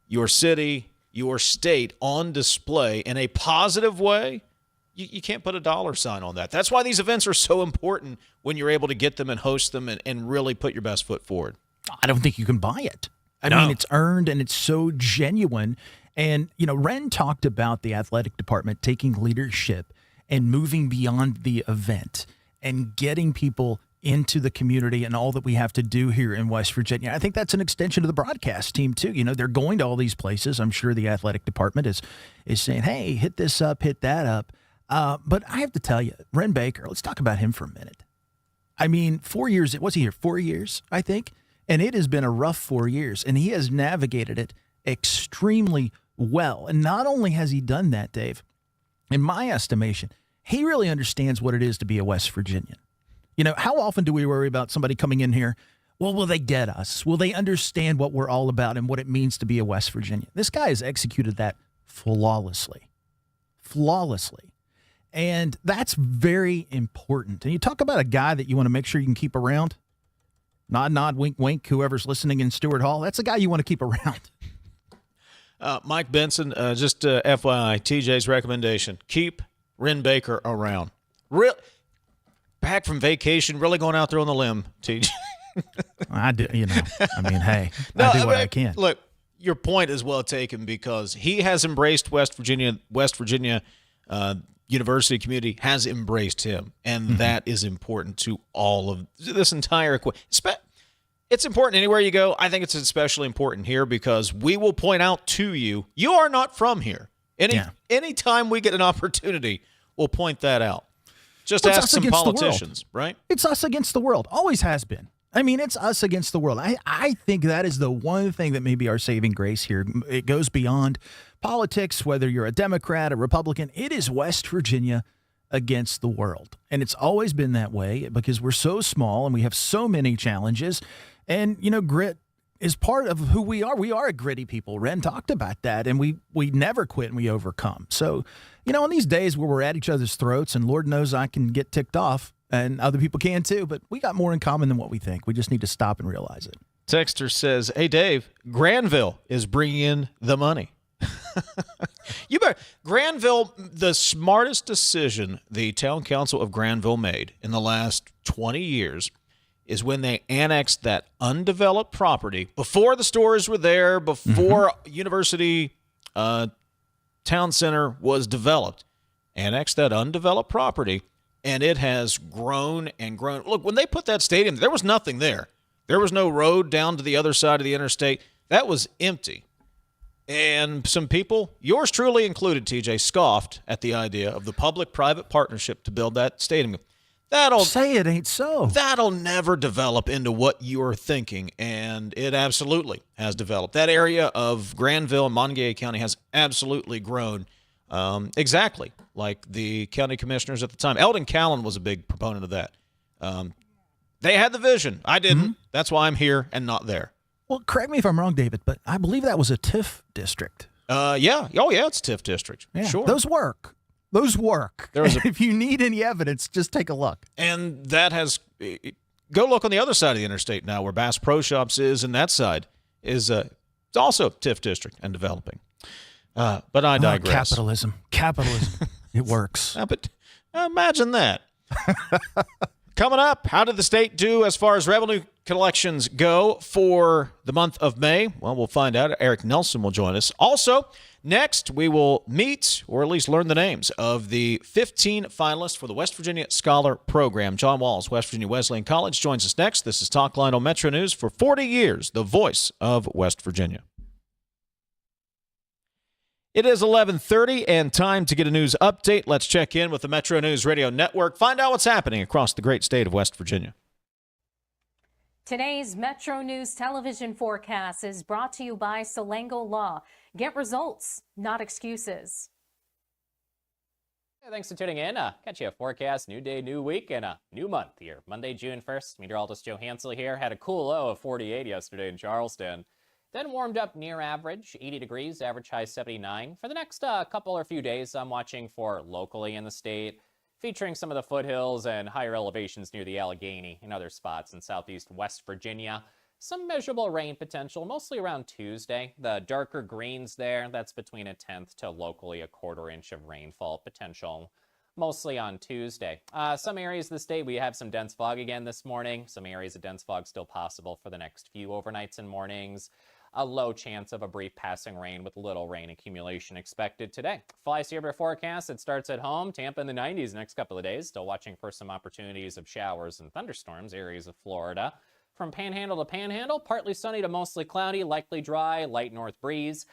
your city, your state on display in a positive way. You can't put a dollar sign on that. That's why these events are so important when you're able to get them and host them and really put your best foot forward. I don't think you can buy it. I mean, it's earned and it's so genuine. And, Wren talked about the athletic department taking leadership and moving beyond the event and getting people into the community and all that we have to do here in West Virginia. I think that's an extension of the broadcast team, too. They're going to all these places. I'm sure the athletic department is saying, hey, hit this up, hit that up. But I have to tell you, Wren Baker, let's talk about him for a minute. I mean, 4 years, was he here? 4 years, I think? And it has been a rough 4 years, and he has navigated it extremely well. And not only has he done that, Dave, in my estimation, he really understands what it is to be a West Virginian. How often do we worry about somebody coming in here? Well, will they get us? Will they understand what we're all about and what it means to be a West Virginian? This guy has executed that flawlessly. And that's very important. And you talk about a guy that you want to make sure you can keep around. Nod, nod, wink, wink, whoever's listening in Stewart Hall. That's a guy you want to keep around. Mike Benson, just FYI, TJ's recommendation, keep Wren Baker around. Back from vacation, really going out there on the limb, TJ. I do, hey, I do what I can. Look, your point is well taken because he has embraced West Virginia University community has embraced him, and that is important to all of this entire equation. It's important anywhere you go. I think it's especially important here because we will point out to you, you are not from here. Anytime we get an opportunity, we'll point that out. Just ask some politicians, right? It's us against the world. Always has been. I mean, it's us against the world. I think that is the one thing that may be our saving grace here. It goes beyond politics, whether you're a Democrat, a Republican. It is West Virginia against the world. And it's always been that way because we're so small and we have so many challenges. And, grit is part of who we are. We are a gritty people. Wren talked about that, and we never quit and we overcome. So, on these days where we're at each other's throats, and Lord knows I can get ticked off, and other people can too, but we got more in common than what we think. We just need to stop and realize it. Texter says, hey, Dave, Granville is bringing in the money. You better. Granville, the smartest decision the town council of Granville made in the last 20 years is when they annexed that undeveloped property before the stores were there, before University Town Center was developed. Annexed that undeveloped property, and it has grown and grown. Look, when they put that stadium, there was nothing there. There was no road down to the other side of the interstate. That was empty. And some people, yours truly included, TJ, scoffed at the idea of the public-private partnership to build that stadium. That'll say it ain't so. That'll never develop into what you're thinking, and it absolutely has developed. That area of Granville and Montague County has absolutely grown, exactly like the county commissioners at the time. Eldon Callan was a big proponent of that. They had the vision. I didn't. That's why I'm here and not there. Well, correct me if I'm wrong, David, but I believe that was a TIF district. Yeah. Oh, yeah, it's a TIF district. Yeah, sure. Those work. If you need any evidence, just take a look. And that has go look on the other side of the interstate now, where Bass Pro Shops is, and that side is it's also TIF district and developing. But I digress. Capitalism. It works. But imagine that. Coming up, how did the state do as far as revenue collections go for the month of May? Well, we'll find out. Eric Nelson will join us. Also, next, we will meet, or at least learn the names, of the 15 finalists for the West Virginia Scholar Program. John Walls, West Virginia Wesleyan College, joins us next. This is Talkline on Metro News. For 40 years, the voice of West Virginia. It is 11:30 and time to get a news update. Let's check in with the Metro News Radio Network. Find out what's happening across the great state of West Virginia. Today's Metro News television forecast is brought to you by Salango Law. Get results, not excuses. Hey, thanks for tuning in. Got you a forecast, new day, new week, and a new month here. Monday, June 1st. Meteorologist Joe Hansel here. Had a cool low of 48 yesterday in Charleston. Then warmed up near average, 80 degrees, average high 79. For the next couple or few days, I'm watching for locally in the state, featuring some of the foothills and higher elevations near the Allegheny and other spots in southeast West Virginia. Some measurable rain potential, mostly around Tuesday. The darker greens there, that's between a 1/10 to locally a 1/4 inch of rainfall potential, mostly on Tuesday. Some areas of the state, we have some dense fog again this morning. Some areas of dense fog still possible for the next few overnights and mornings. A low chance of a brief passing rain with little rain accumulation expected today. Fly Sierra forecast, it starts at home. Tampa in the 90s next couple of days. Still watching for some opportunities of showers and thunderstorms, areas of Florida. From Panhandle to Panhandle, partly sunny to mostly cloudy, likely dry, light north breeze.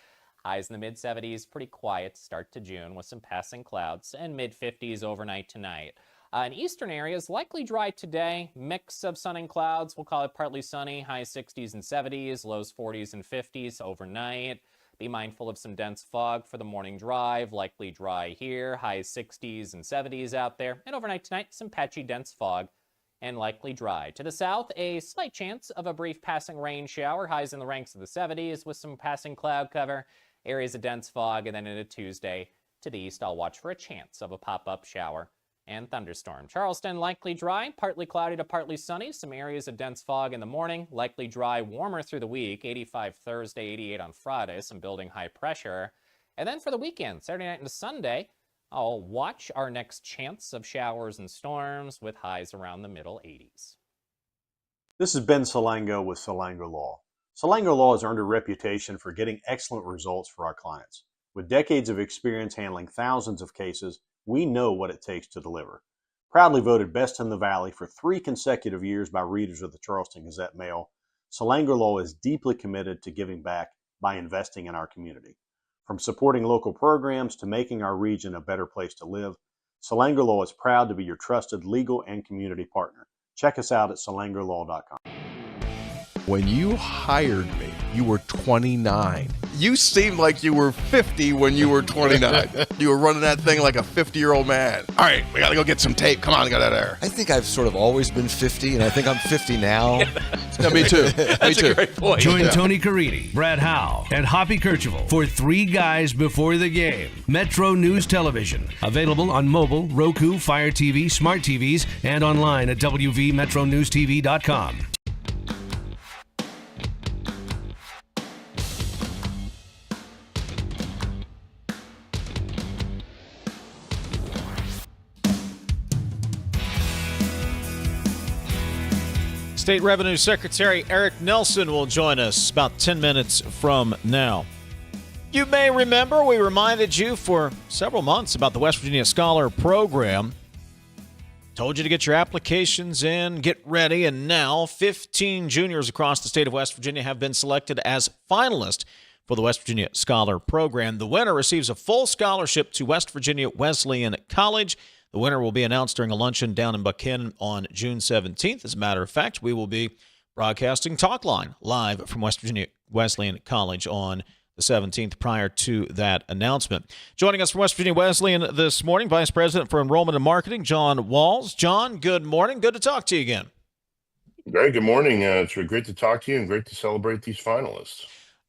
Highs in the mid-70s, pretty quiet start to June with some passing clouds, and mid-50s overnight tonight. In eastern areas, likely dry today, mix of sun and clouds. We'll call it partly sunny, high 60s and 70s, lows 40s and 50s overnight. Be mindful of some dense fog for the morning drive, likely dry here, high 60s and 70s out there. And overnight tonight, some patchy dense fog and likely dry. To the south, a slight chance of a brief passing rain shower, highs in the ranks of the 70s with some passing cloud cover, areas of dense fog, and then into Tuesday to the east, I'll watch for a chance of a pop-up shower and thunderstorm. Charleston, likely dry, partly cloudy to partly sunny. Some areas of dense fog in the morning, likely dry, warmer through the week. 85 Thursday, 88 on Friday, some building high pressure. And then for the weekend, Saturday night into Sunday, I'll watch our next chance of showers and storms with highs around the middle 80s. This is Ben Salango with Salango Law. Salango Law has earned a reputation for getting excellent results for our clients. With decades of experience handling thousands of cases, we know what it takes to deliver. Proudly voted best in the Valley for 3 consecutive years by readers of the Charleston Gazette-Mail, Salango Law is deeply committed to giving back by investing in our community. From supporting local programs to making our region a better place to live, Salango Law is proud to be your trusted legal and community partner. Check us out at salangolaw.com. When you hired me, you were 29. You seemed like you were 50 when you were 29. You were running that thing like a 50-year-old man. All right, we got to go get some tape. Come on, go down there. I think I've sort of always been 50, and I think I'm 50 now. No, me too. That's me too. a great point. Join Tony Caridi, Brad Howe, and Hoppy Kercheval for 3 Guys Before the Game. Metro News Television. Available on mobile, Roku, Fire TV, smart TVs, and online at wvmetronewstv.com. State Revenue Secretary Eric Nelson will join us about 10 minutes from now. You may remember we reminded you for several months about the West Virginia Scholar Program. Told you to get your applications in, get ready, and now 15 juniors across the state of West Virginia have been selected as finalists for the West Virginia Scholar Program. The winner receives a full scholarship to West Virginia Wesleyan College. The winner will be announced during a luncheon down in Buchanan on June 17th. As a matter of fact, we will be broadcasting Talkline live from West Virginia Wesleyan College on the 17th prior to that announcement. Joining us from West Virginia Wesleyan this morning, Vice President for Enrollment and Marketing, John Waltz. John, good morning. Good to talk to you again. Very good morning. It's great to talk to you and great to celebrate these finalists.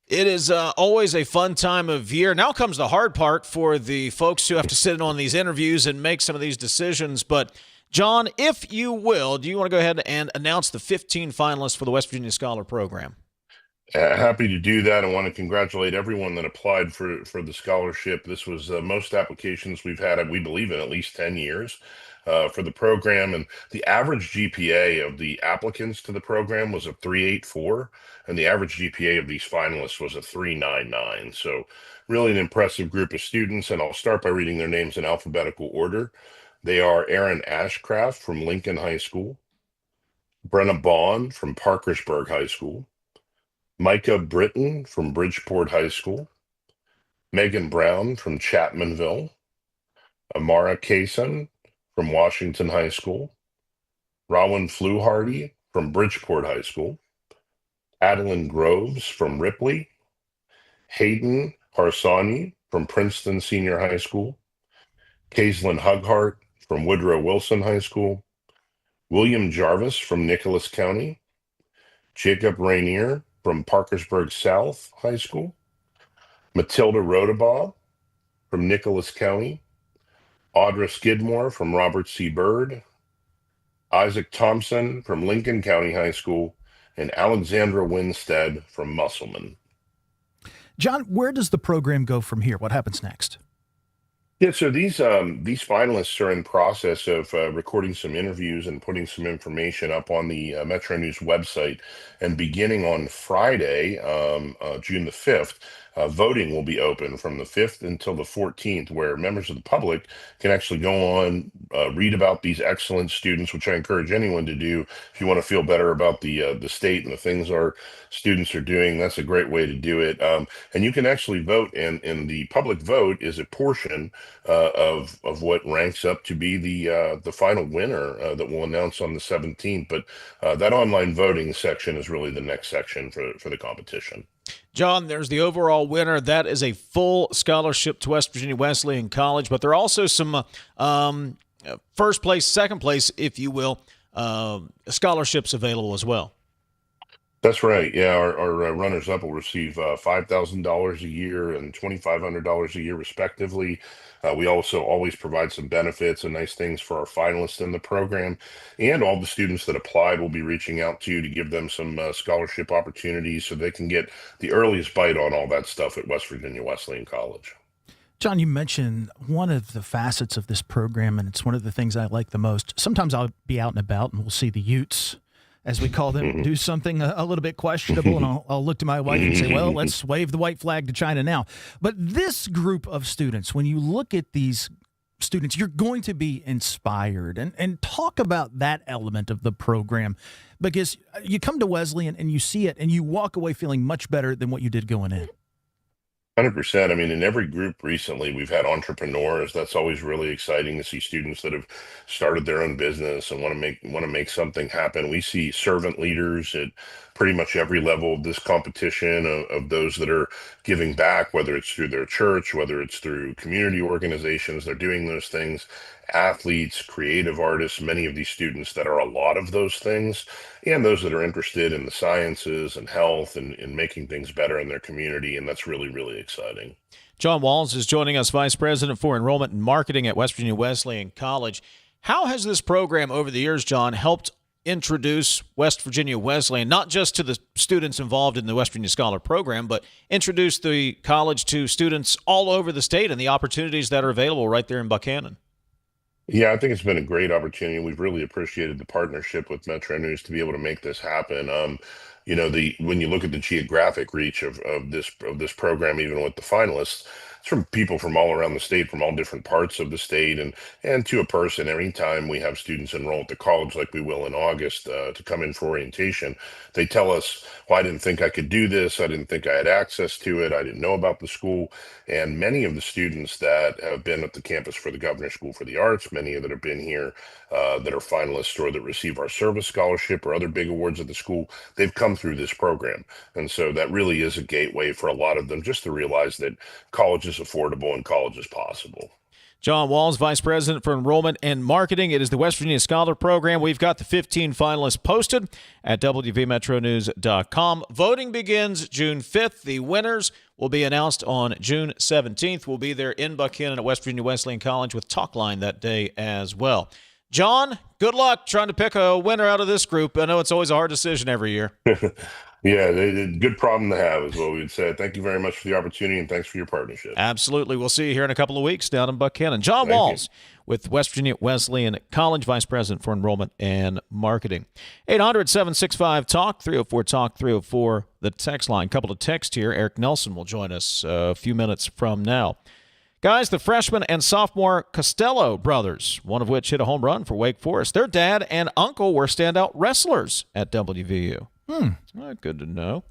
It is always a fun time of year. Now comes the hard part for the folks who have to sit in on these interviews and make some of these decisions. But, John, if you will, do you want to go ahead and announce the 15 finalists for the West Virginia Scholar Program? Happy to do that. I want to congratulate everyone that applied for the scholarship. This was the most applications we've had, we believe, in at least 10 years for the program. And the average GPA of the applicants to the program was a 3.84, and the average GPA of these finalists was a 3.99. So really an impressive group of students. And I'll start by reading their names in alphabetical order. They are Aaron Ashcraft from Lincoln High School, Brenna Bond from Parkersburg High School, Micah Britton from Bridgeport High School, Megan Brown from Chapmanville, Amara Kaysen from Washington High School, Rowan Fluharty from Bridgeport High School, Adeline Groves from Ripley, Hayden Harsani from Princeton Senior High School, Kaislyn Hughart from Woodrow Wilson High School, William Jarvis from Nicholas County, Jacob Rainier from Parkersburg South High School, Matilda Rodabaugh from Nicholas County, Audra Skidmore from Robert C. Byrd, Isaac Thompson from Lincoln County High School, and Alexandra Winstead from Musselman. John, where does the program go from here? What happens next? Yeah, so these finalists are in process of recording some interviews and putting some information up on the MetroNews website. And beginning on Friday, June the 5th, voting will be open from the 5th until the 14th, where members of the public can actually go on, read about these excellent students, which I encourage anyone to do. If you want to feel better about the state and the things our students are doing, that's a great way to do it. And you can actually vote, and the public vote is a portion of what ranks up to be the final winner that we'll announce on the 17th. But that online voting section is really the next section for the competition. John, there's the overall winner. That is a full scholarship to West Virginia Wesleyan College, but there are also some first place, second place, if you will, scholarships available as well. That's right. Yeah, our runners-up will receive $5,000 a year and $2,500 a year, respectively. We also always provide some benefits and nice things for our finalists in the program. And all the students that applied will be reaching out to you to give them some scholarship opportunities so they can get the earliest bite on all that stuff at West Virginia Wesleyan College. John, you mentioned one of the facets of this program, and it's one of the things I like the most. Sometimes I'll be out and about, and we'll see the Utes, as we call them, do something a little bit questionable, and I'll look to my wife and say, well, let's wave the white flag to China now. But this group of students, when you look at these students, you're going to be inspired. And talk about that element of the program, because you come to Wesleyan and you see it, and you walk away feeling much better than what you did going in. 100%. I mean, in every group recently, we've had entrepreneurs. That's always really exciting to see students that have started their own business and want to make something happen. We see servant leaders at pretty much every level of this competition, of those that are giving back, whether it's through their church, whether it's through community organizations. They're doing those things. Athletes, creative artists, many of these students that are a lot of those things, and those that are interested in the sciences and health and making things better in their community. And that's really, really exciting. John Waltz is joining us, Vice President for Enrollment and Marketing at West Virginia Wesleyan College. How has this program over the years, John, helped introduce West Virginia Wesleyan, not just to the students involved in the West Virginia Scholar Program, but introduce the college to students all over the state and the opportunities that are available right there in Buchanan? Yeah, I think it's been a great opportunity. We've really appreciated the partnership with Metro News to be able to make this happen. The when you look at the geographic reach of this program, even with the finalists, it's from people from all around the state, from all different parts of the state, and to a person. Every time we have students enroll at the college, like we will in August, to come in for orientation, they tell us, "Well, I didn't think I could do this. I didn't think I had access to it. I didn't know about the school." And many of the students that have been at the campus for the Governor's School for the Arts, many that have been here that are finalists or that receive our service scholarship or other big awards at the school, they've come through this program. And so that really is a gateway for a lot of them just to realize that college is affordable and college is possible. John Walls, Vice President for Enrollment and Marketing. It is the West Virginia Scholar Program. We've got the 15 finalists posted at WVMetroNews.com. Voting begins June 5th. The winners will be announced on June 17th. We'll be there in Buchanan at West Virginia Wesleyan College with Talkline that day as well. John, good luck trying to pick a winner out of this group. I know it's always a hard decision every year. Yeah, good problem to have is what we would say. Thank you very much for the opportunity, and thanks for your partnership. Absolutely. We'll see you here in a couple of weeks down in Buchanan. John Walls with West Virginia Wesleyan College, Vice President for Enrollment and Marketing. 800-765-TALK, 304-TALK, 304, the text line. Couple of texts here. Eric Nelson will join us a few minutes from now. Guys, the freshman and sophomore Costello brothers, one of which hit a home run for Wake Forest. Their dad and uncle were standout wrestlers at WVU. Good to know.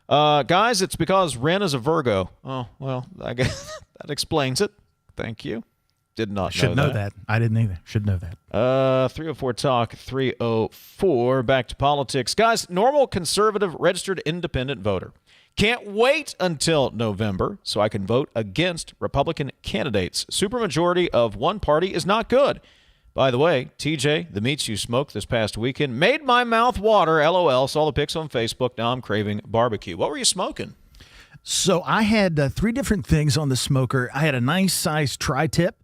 Guys, it's because Wren is a Virgo. Oh, well, I guess that explains it. Thank you. Did not Should know that. I didn't either. Should know that. 304 Talk, 304. Back to politics. Guys, normal conservative registered independent voter. Can't wait until November so I can vote against Republican candidates. Supermajority of one party is not good. By the way, TJ, the meats you smoked this past weekend made my mouth water. LOL. Saw the pics on Facebook. Now I'm craving barbecue. What were you smoking? So I had 3 different things on the smoker. I had a nice size tri-tip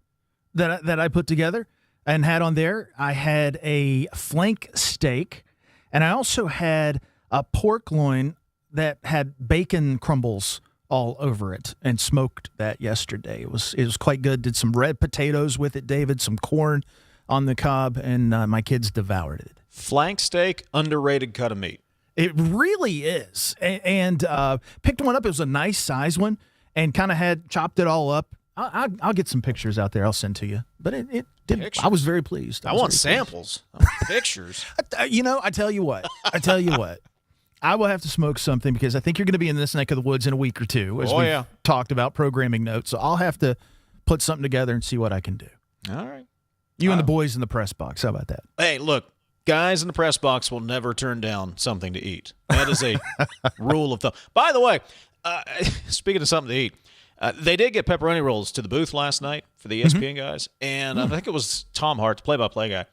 that I put together and had on there. I had a flank steak, and I also had a pork loin that had bacon crumbles all over it and smoked that yesterday. It was quite good. Did some red potatoes with it, David, some corn on the cob, and my kids devoured it. Flank steak, underrated cut of meat. It really is. And picked one up. It was a nice size one and kind of had chopped it all up. I'll get some pictures out there. I'll send to you. But it did. Pictures? I was very pleased. I want samples. Pictures. I tell you what. I will have to smoke something because I think you're going to be in this neck of the woods in a week or two, as we've talked about programming notes. So I'll have to put something together and see what I can do. All right. You and the boys in the press box. How about that? Hey, look, guys in the press box will never turn down something to eat. That is a rule of thumb. By the way, speaking of something to eat, they did get pepperoni rolls to the booth last night for the ESPN guys, and I think it was Tom Hart, the play-by-play guy,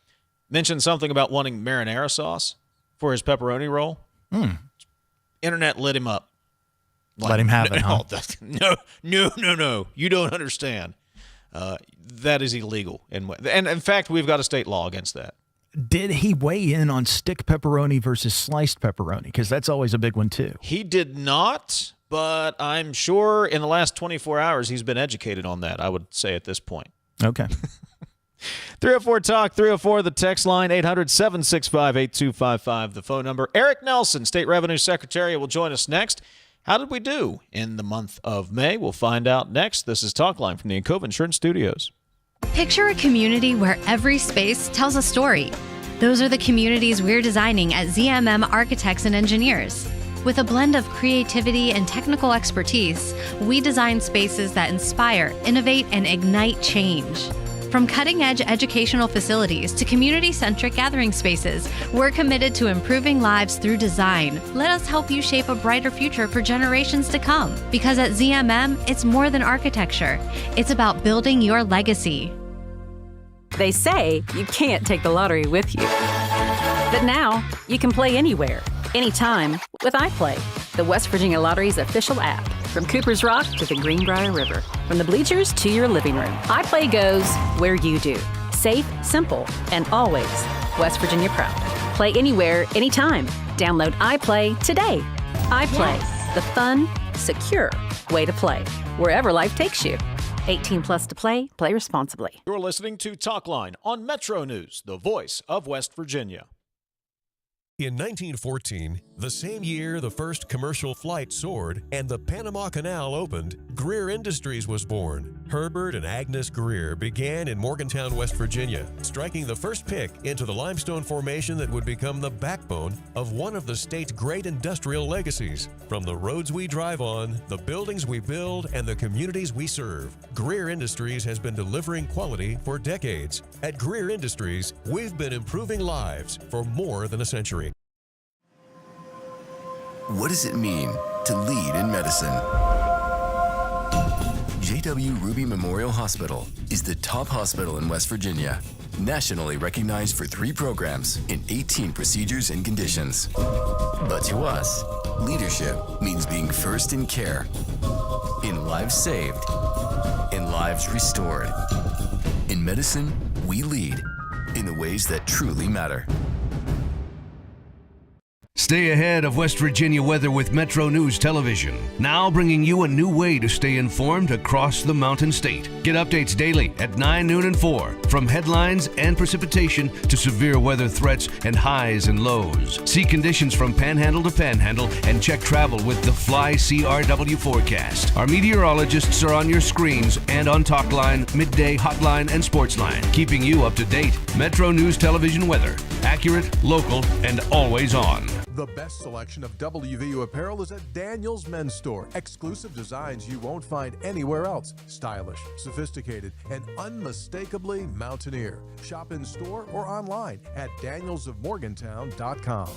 mentioned something about wanting marinara sauce for his pepperoni roll. Internet lit him up. Let him have it, huh? No. You don't understand. That is illegal. And in fact, we've got a state law against that. Did he weigh in on stick pepperoni versus sliced pepperoni? Because that's always a big one, too. He did not, but I'm sure in the last 24 hours he's been educated on that, I would say at this point. Okay. 304-TALK, 304, the text line, 800-765-8255, the phone number. Eric Nelson, State Revenue Secretary, will join us next. How did we do in the month of May? We'll find out next. This is Talkline from the Encova Insurance Studios. Picture a community where every space tells a story. Those are the communities we're designing at ZMM Architects and Engineers. With a blend of creativity and technical expertise, we design spaces that inspire, innovate, and ignite change. From cutting-edge educational facilities to community-centric gathering spaces, we're committed to improving lives through design. Let us help you shape a brighter future for generations to come. Because at ZMM, it's more than architecture. It's about building your legacy. They say you can't take the lottery with you. But now, you can play anywhere, anytime with iPlay, the West Virginia Lottery's official app. From Cooper's Rock to the Greenbrier River, from the bleachers to your living room, iPlay goes where you do. Safe, simple, and always West Virginia proud. Play anywhere, anytime. Download iPlay today. iPlay, the fun, secure way to play, wherever life takes you. 18 plus to play. Play responsibly. You're listening to Talkline on Metro News, the voice of West Virginia. In 1914, the same year the first commercial flight soared and the Panama Canal opened, Greer Industries was born. Herbert and Agnes Greer began in Morgantown, West Virginia, striking the first pick into the limestone formation that would become the backbone of one of the state's great industrial legacies. From the roads we drive on, the buildings we build, and the communities we serve, Greer Industries has been delivering quality for decades. At Greer Industries, we've been improving lives for more than a century. What does it mean to lead in medicine? J.W. Ruby Memorial Hospital is the top hospital in West Virginia, nationally recognized for 3 programs in 18 procedures and conditions. But to us, leadership means being first in care, in lives saved, in lives restored. In medicine, we lead in the ways that truly matter. Stay ahead of West Virginia weather with Metro News Television. Now bringing you a new way to stay informed across the Mountain State. Get updates daily at 9, noon, and 4. From headlines and precipitation to severe weather threats and highs and lows. See conditions from panhandle to panhandle and check travel with the Fly CRW forecast. Our meteorologists are on your screens and on Talkline, Midday, Hotline, and Sportsline, keeping you up to date. Metro News Television weather. Accurate, local, and always on. The best selection of WVU apparel is at Daniel's Men's Store. Exclusive designs you won't find anywhere else. Stylish, sophisticated, and unmistakably mountaineer. Shop in store or online at danielsofmorgantown.com.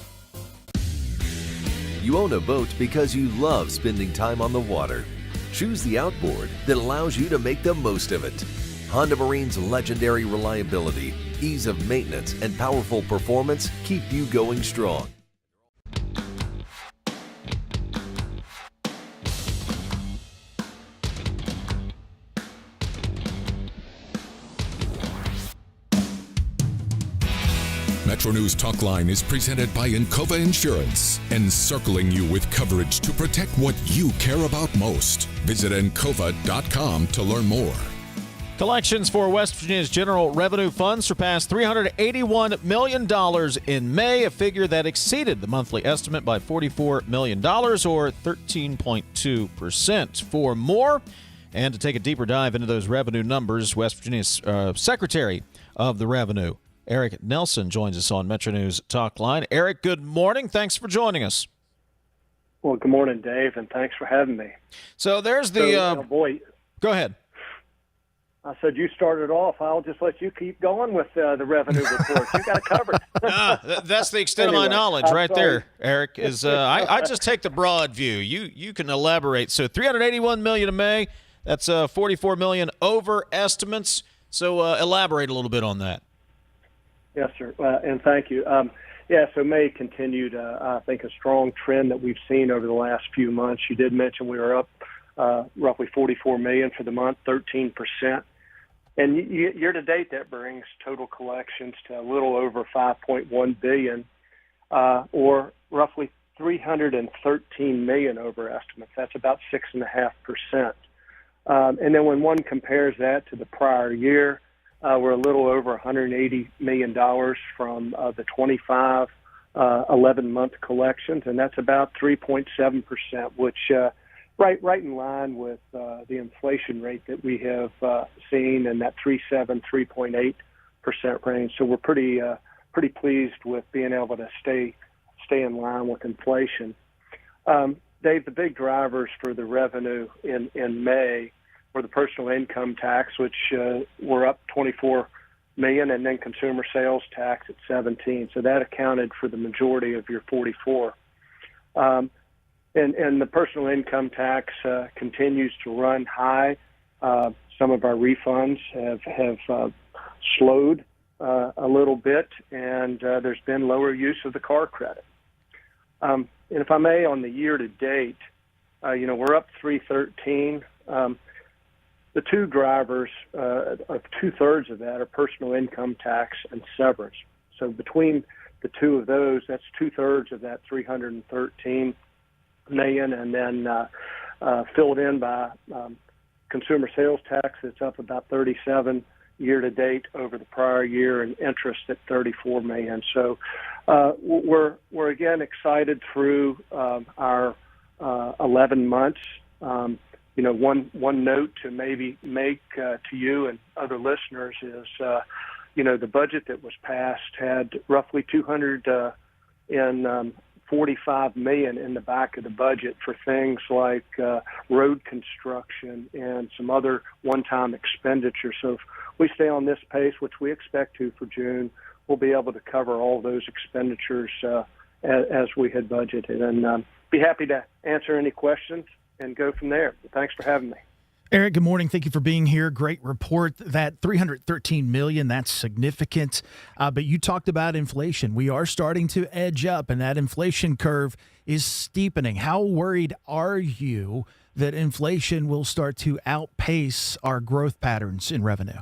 You own a boat because you love spending time on the water. Choose the outboard that allows you to make the most of it. Honda Marine's legendary reliability, ease of maintenance, and powerful performance keep you going strong. Metro News Talkline is presented by Encova Insurance, encircling you with coverage to protect what you care about most. Visit Encova.com to learn more. Collections for West Virginia's General Revenue Fund surpassed $381 million in May, a figure that exceeded the monthly estimate by $44 million, or 13.2%. For more, and to take a deeper dive into those revenue numbers, West Virginia's Secretary of the Revenue, Eric Nelson, joins us on Metro News Talkline. Eric, good morning. Thanks for joining us. Well, good morning, Dave, and thanks for having me. So there's the... boy, go ahead. I said you started off. I'll just let you keep going with the revenue report. You got it covered. That's the extent of my knowledge right there, Eric. Is I just take the broad view. You can elaborate. So $381 million in May. That's $44 million over estimates. So elaborate a little bit on that. Yes, sir, and thank you. So May continued, I think, a strong trend that we've seen over the last few months. You did mention we were up roughly $44 million for the month, 13%. And year to date, that brings total collections to a little over $5.1 billion, or roughly $313 million over estimates. That's about 6.5%. And then when one compares that to the prior year, we're a little over $180 million from the 25 11-month collections, and that's about 3.7%, which right in line with the inflation rate that we have seen in that 3.8% range. So we're pretty pleased with being able to stay in line with inflation. Dave, the big drivers for the revenue in May were the personal income tax, which were up $24 million, and then consumer sales tax at $17. So that accounted for the majority of your $44. And the personal income tax continues to run high. Some of our refunds have slowed a little bit, and there's been lower use of the car credit. And if I may, on the year to date, we're up $313. The two drivers of 2/3 of that are personal income tax and severance. So between the two of those, that's 2/3 of that $313 million, and then filled in by consumer sales tax that's up about 37 year to date over the prior year, and interest at $34 million. So we're again excited through our 11 months. One note to maybe make to you and other listeners is, the budget that was passed had roughly $245 million in the back of the budget for things like road construction and some other one-time expenditures. So if we stay on this pace, which we expect to for June, we'll be able to cover all those expenditures as we had budgeted. And be happy to answer any questions and go from there. But thanks for having me. Eric, good morning. Thank you for being here. Great report. That $313 million, that's significant. But you talked about inflation. We are starting to edge up, and that inflation curve is steepening. How worried are you that inflation will start to outpace our growth patterns in revenue?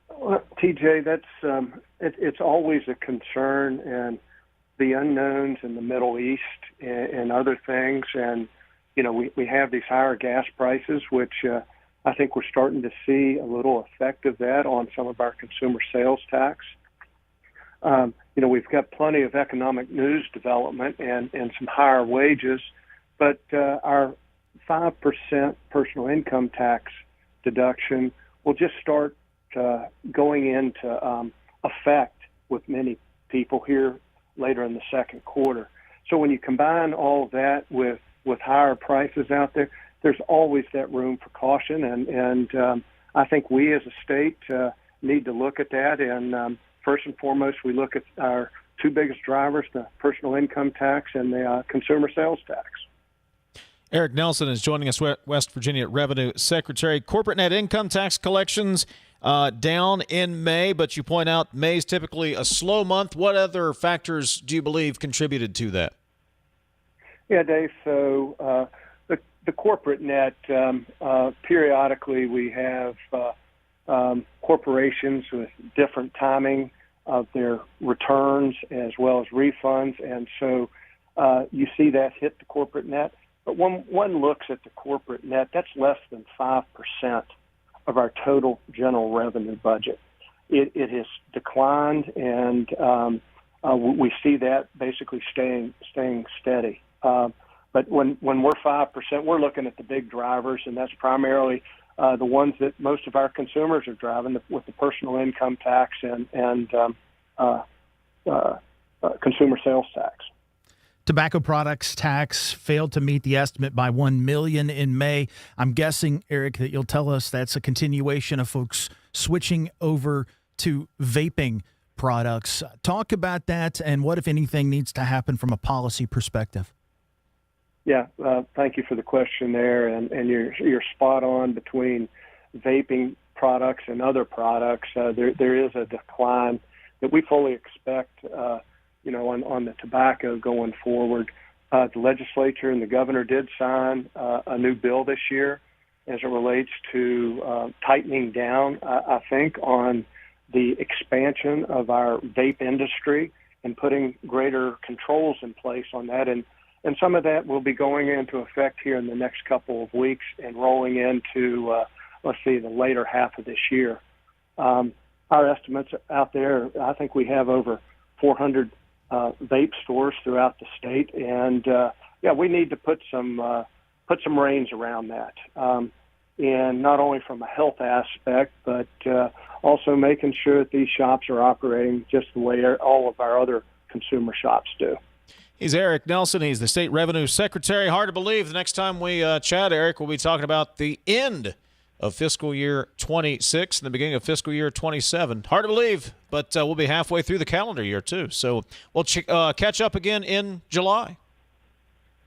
Well, TJ, that's it's always a concern, and the unknowns in the Middle East and other things, and we have these higher gas prices, which I think we're starting to see a little effect of that on some of our consumer sales tax. We've got plenty of economic news development and some higher wages, but our 5% personal income tax deduction will just start going into effect with many people here later in the second quarter. So when you combine all of that with higher prices out there, there's always that room for caution, and I think we as a state need to look at that. And first and foremost, we look at our two biggest drivers, the personal income tax and the consumer sales tax. Eric Nelson is joining us, West Virginia Revenue Secretary. Corporate net income tax collections down in May, but you point out May is typically a slow month. What other factors do you believe contributed to that? Yeah, Dave. So the corporate net, periodically we have corporations with different timing of their returns as well as refunds, and so you see that hit the corporate net. But when one looks at the corporate net, that's less than 5% of our total general revenue budget. It has declined, and we see that basically staying steady. But when we're 5%, we're looking at the big drivers, and that's primarily the ones that most of our consumers are driving with the personal income tax and consumer sales tax. Tobacco products tax failed to meet the estimate by $1 million in May. I'm guessing, Eric, that you'll tell us that's a continuation of folks switching over to vaping products. Talk about that and what, if anything, needs to happen from a policy perspective. Yeah, thank you for the question there, and you're spot on between vaping products and other products. There is a decline that we fully expect, on the tobacco going forward. The legislature and the governor did sign a new bill this year as it relates to tightening down, I think, on the expansion of our vape industry and putting greater controls in place on that. And some of that will be going into effect here in the next couple of weeks and rolling into, the later half of this year. Our estimates out there, I think we have over 400 vape stores throughout the state, and we need to put some reins around that, and not only from a health aspect, but also making sure that these shops are operating just the way all of our other consumer shops do. He's Eric Nelson. He's the State Revenue Secretary. Hard to believe the next time we chat, Eric, we'll be talking about the end of fiscal year 26 and the beginning of fiscal year 27. Hard to believe, but we'll be halfway through the calendar year, too. So we'll catch up again in July.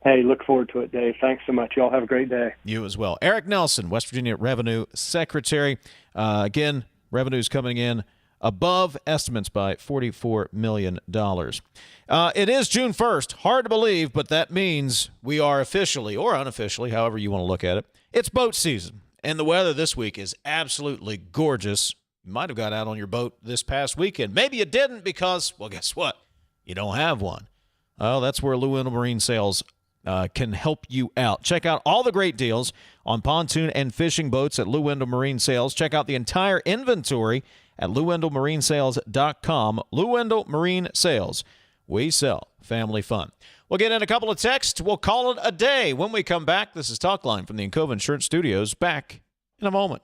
Hey, look forward to it, Dave. Thanks so much. Y'all have a great day. You as well. Eric Nelson, West Virginia Revenue Secretary. Again, revenues coming in above estimates by $44 million. It is June 1st. Hard to believe, but that means we are officially, or unofficially, however you want to look at it, it's boat season. And the weather this week is absolutely gorgeous. You might have got out on your boat this past weekend. Maybe you didn't because, well, guess what? You don't have one. Well, that's where Lewin Marine Sales can help you out. Check out all the great deals on pontoon and fishing boats at Lou Wendell Marine Sales. Check out the entire inventory at LouWendellMarineSales.com. Lou Wendell Marine Sales. We sell family fun. We'll get in a couple of texts. We'll call it a day. When we come back, this is Talkline from the Encova Insurance Studios. Back in a moment.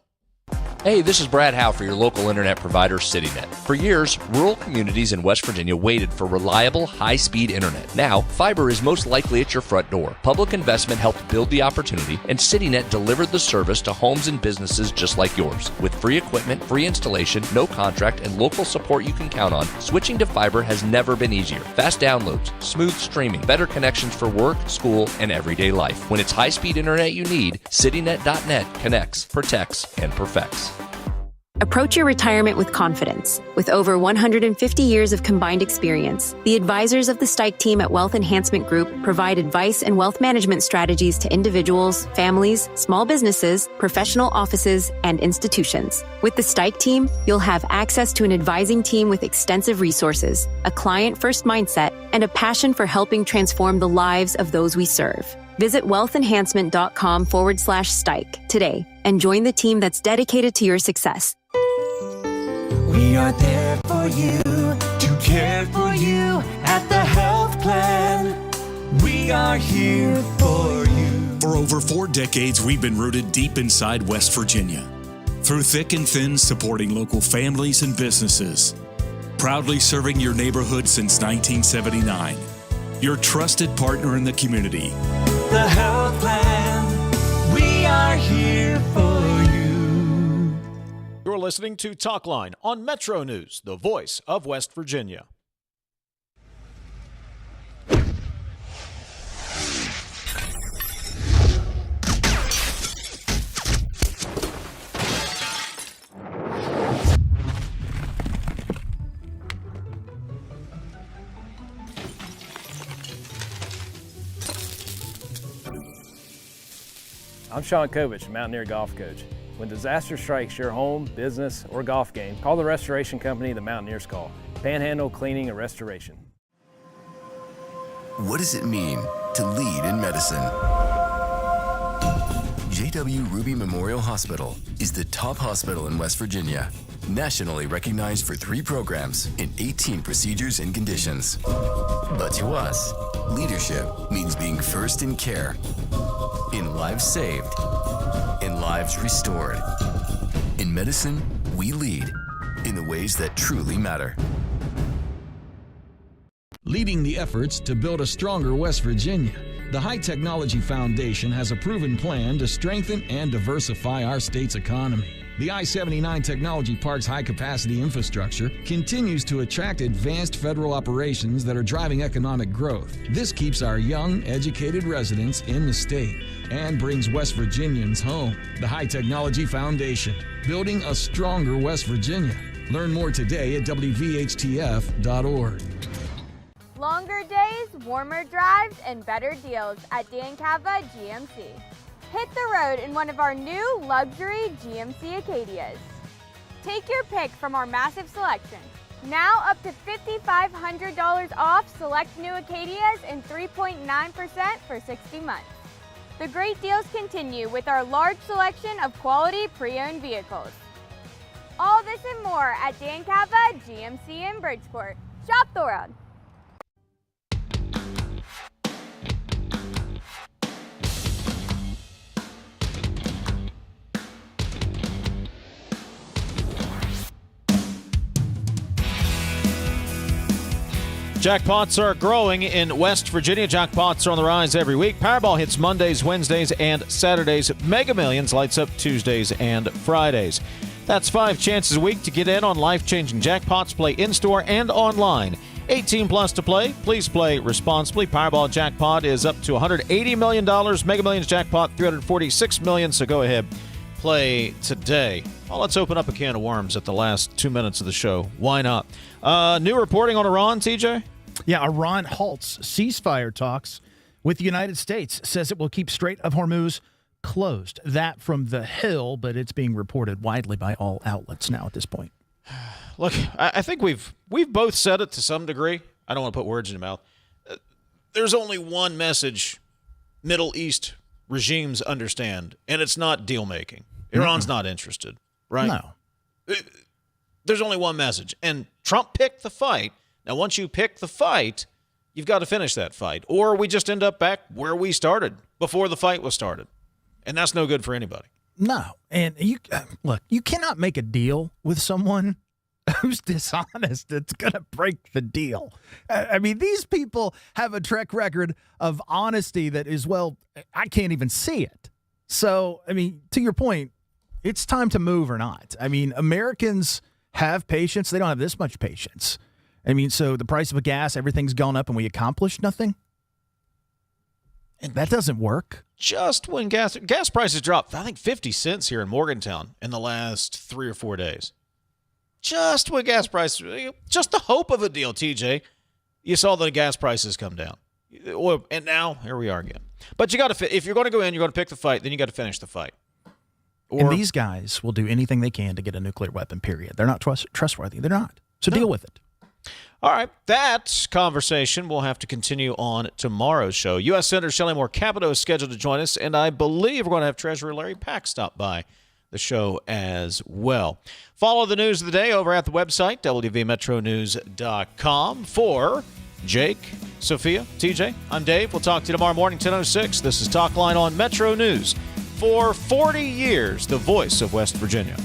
Hey, this is Brad Howe for your local internet provider, CityNet. For years, rural communities in West Virginia waited for reliable, high-speed internet. Now, fiber is most likely at your front door. Public investment helped build the opportunity, and CityNet delivered the service to homes and businesses just like yours. With free equipment, free installation, no contract, and local support you can count on, switching to fiber has never been easier. Fast downloads, smooth streaming, better connections for work, school, and everyday life. When it's high-speed internet you need, CityNet.net connects, protects, and perfects. Approach your retirement with confidence. With over 150 years of combined experience, the advisors of the Stike team at Wealth Enhancement Group provide advice and wealth management strategies to individuals, families, small businesses, professional offices, and institutions. With the Stike team, you'll have access to an advising team with extensive resources, a client-first mindset, and a passion for helping transform the lives of those we serve. Visit wealthenhancement.com/Stike today and join the team that's dedicated to your success. We are there for you, to care for you at the health plan. We are here for you. For over 4 decades, we've been rooted deep inside West Virginia. Through thick and thin, supporting local families and businesses. Proudly serving your neighborhood since 1979. Your trusted partner in the community. The health plan. We are here for you. You're listening to Talkline on Metro News, the voice of West Virginia. I'm Sean Kovich, Mountaineer Golf Coach. When disaster strikes your home, business, or golf game, call the restoration company the Mountaineers call. Panhandle Cleaning and Restoration. What does it mean to lead in medicine? J.W. Ruby Memorial Hospital is the top hospital in West Virginia, nationally recognized for 3 programs in 18 procedures and conditions. But to us, leadership means being first in care, in lives saved, in lives restored. In medicine, we lead in the ways that truly matter. Leading the efforts to build a stronger West Virginia, the High Technology Foundation has a proven plan to strengthen and diversify our state's economy. The I-79 Technology Park's high-capacity infrastructure continues to attract advanced federal operations that are driving economic growth. This keeps our young, educated residents in the state and brings West Virginians home. The High Technology Foundation, building a stronger West Virginia. Learn more today at WVHTF.org. Longer days, warmer drives, and better deals at Dan Cava GMC. Hit the road in one of our new luxury GMC Acadias. Take your pick from our massive selection. Now up to $5,500 off select new Acadias and 3.9% for 60 months. The great deals continue with our large selection of quality pre-owned vehicles. All this and more at Dan Cava GMC in Bridgeport. Shop the world. Jackpots are growing in West Virginia. Jackpots are on the rise every week. Powerball hits Mondays, Wednesdays, and Saturdays. Mega Millions lights up Tuesdays and Fridays. That's 5 chances a week to get in on life-changing jackpots. Play in-store and online. 18 plus to play. Please play responsibly. Powerball jackpot is up to $180 million. Mega Millions jackpot, $346 million. So go ahead, play today. Well, let's open up a can of worms at the last 2 minutes of the show. Why not? New reporting on Iran, TJ? Yeah, Iran halts ceasefire talks with the United States, says it will keep Strait of Hormuz closed. That from The Hill, but it's being reported widely by all outlets now at this point. Look, I think we've both said it to some degree. I don't want to put words in your mouth. There's only one message Middle East regimes understand, and it's not deal-making. Iran's not interested, right? No. There's only one message, and Trump picked the fight. Now, once you pick the fight, you've got to finish that fight, or we just end up back where we started before the fight was started, and that's no good for anybody. No, and you cannot make a deal with someone who's dishonest. It's going to break the deal. I mean, these people have a track record of honesty that is, well, I can't even see it. So, I mean, to your point, it's time to move or not. I mean, Americans have patience. They don't have this much patience. I mean, so the price of a gas, everything's gone up and we accomplished nothing? And that doesn't work. Just when gas prices dropped, I think 50 cents here in Morgantown in the last 3 or 4 days. Just when gas prices, just the hope of a deal, TJ, you saw the gas prices come down. And now, here we are again. But you got to, if you're going to go in, you're going to pick the fight, then you got to finish the fight. And these guys will do anything they can to get a nuclear weapon, period. They're not trustworthy. They're not. So deal with it. All right, that conversation will have to continue on tomorrow's show. U.S. Senator Shelley Moore Capito is scheduled to join us, and I believe we're going to have Treasurer Larry Pack stop by the show as well. Follow the news of the day over at the website, wvmetronews.com. For Jake, Sophia, TJ, I'm Dave. We'll talk to you tomorrow morning, 10:06. This is Talkline on Metro News. For 40 years, the voice of West Virginia.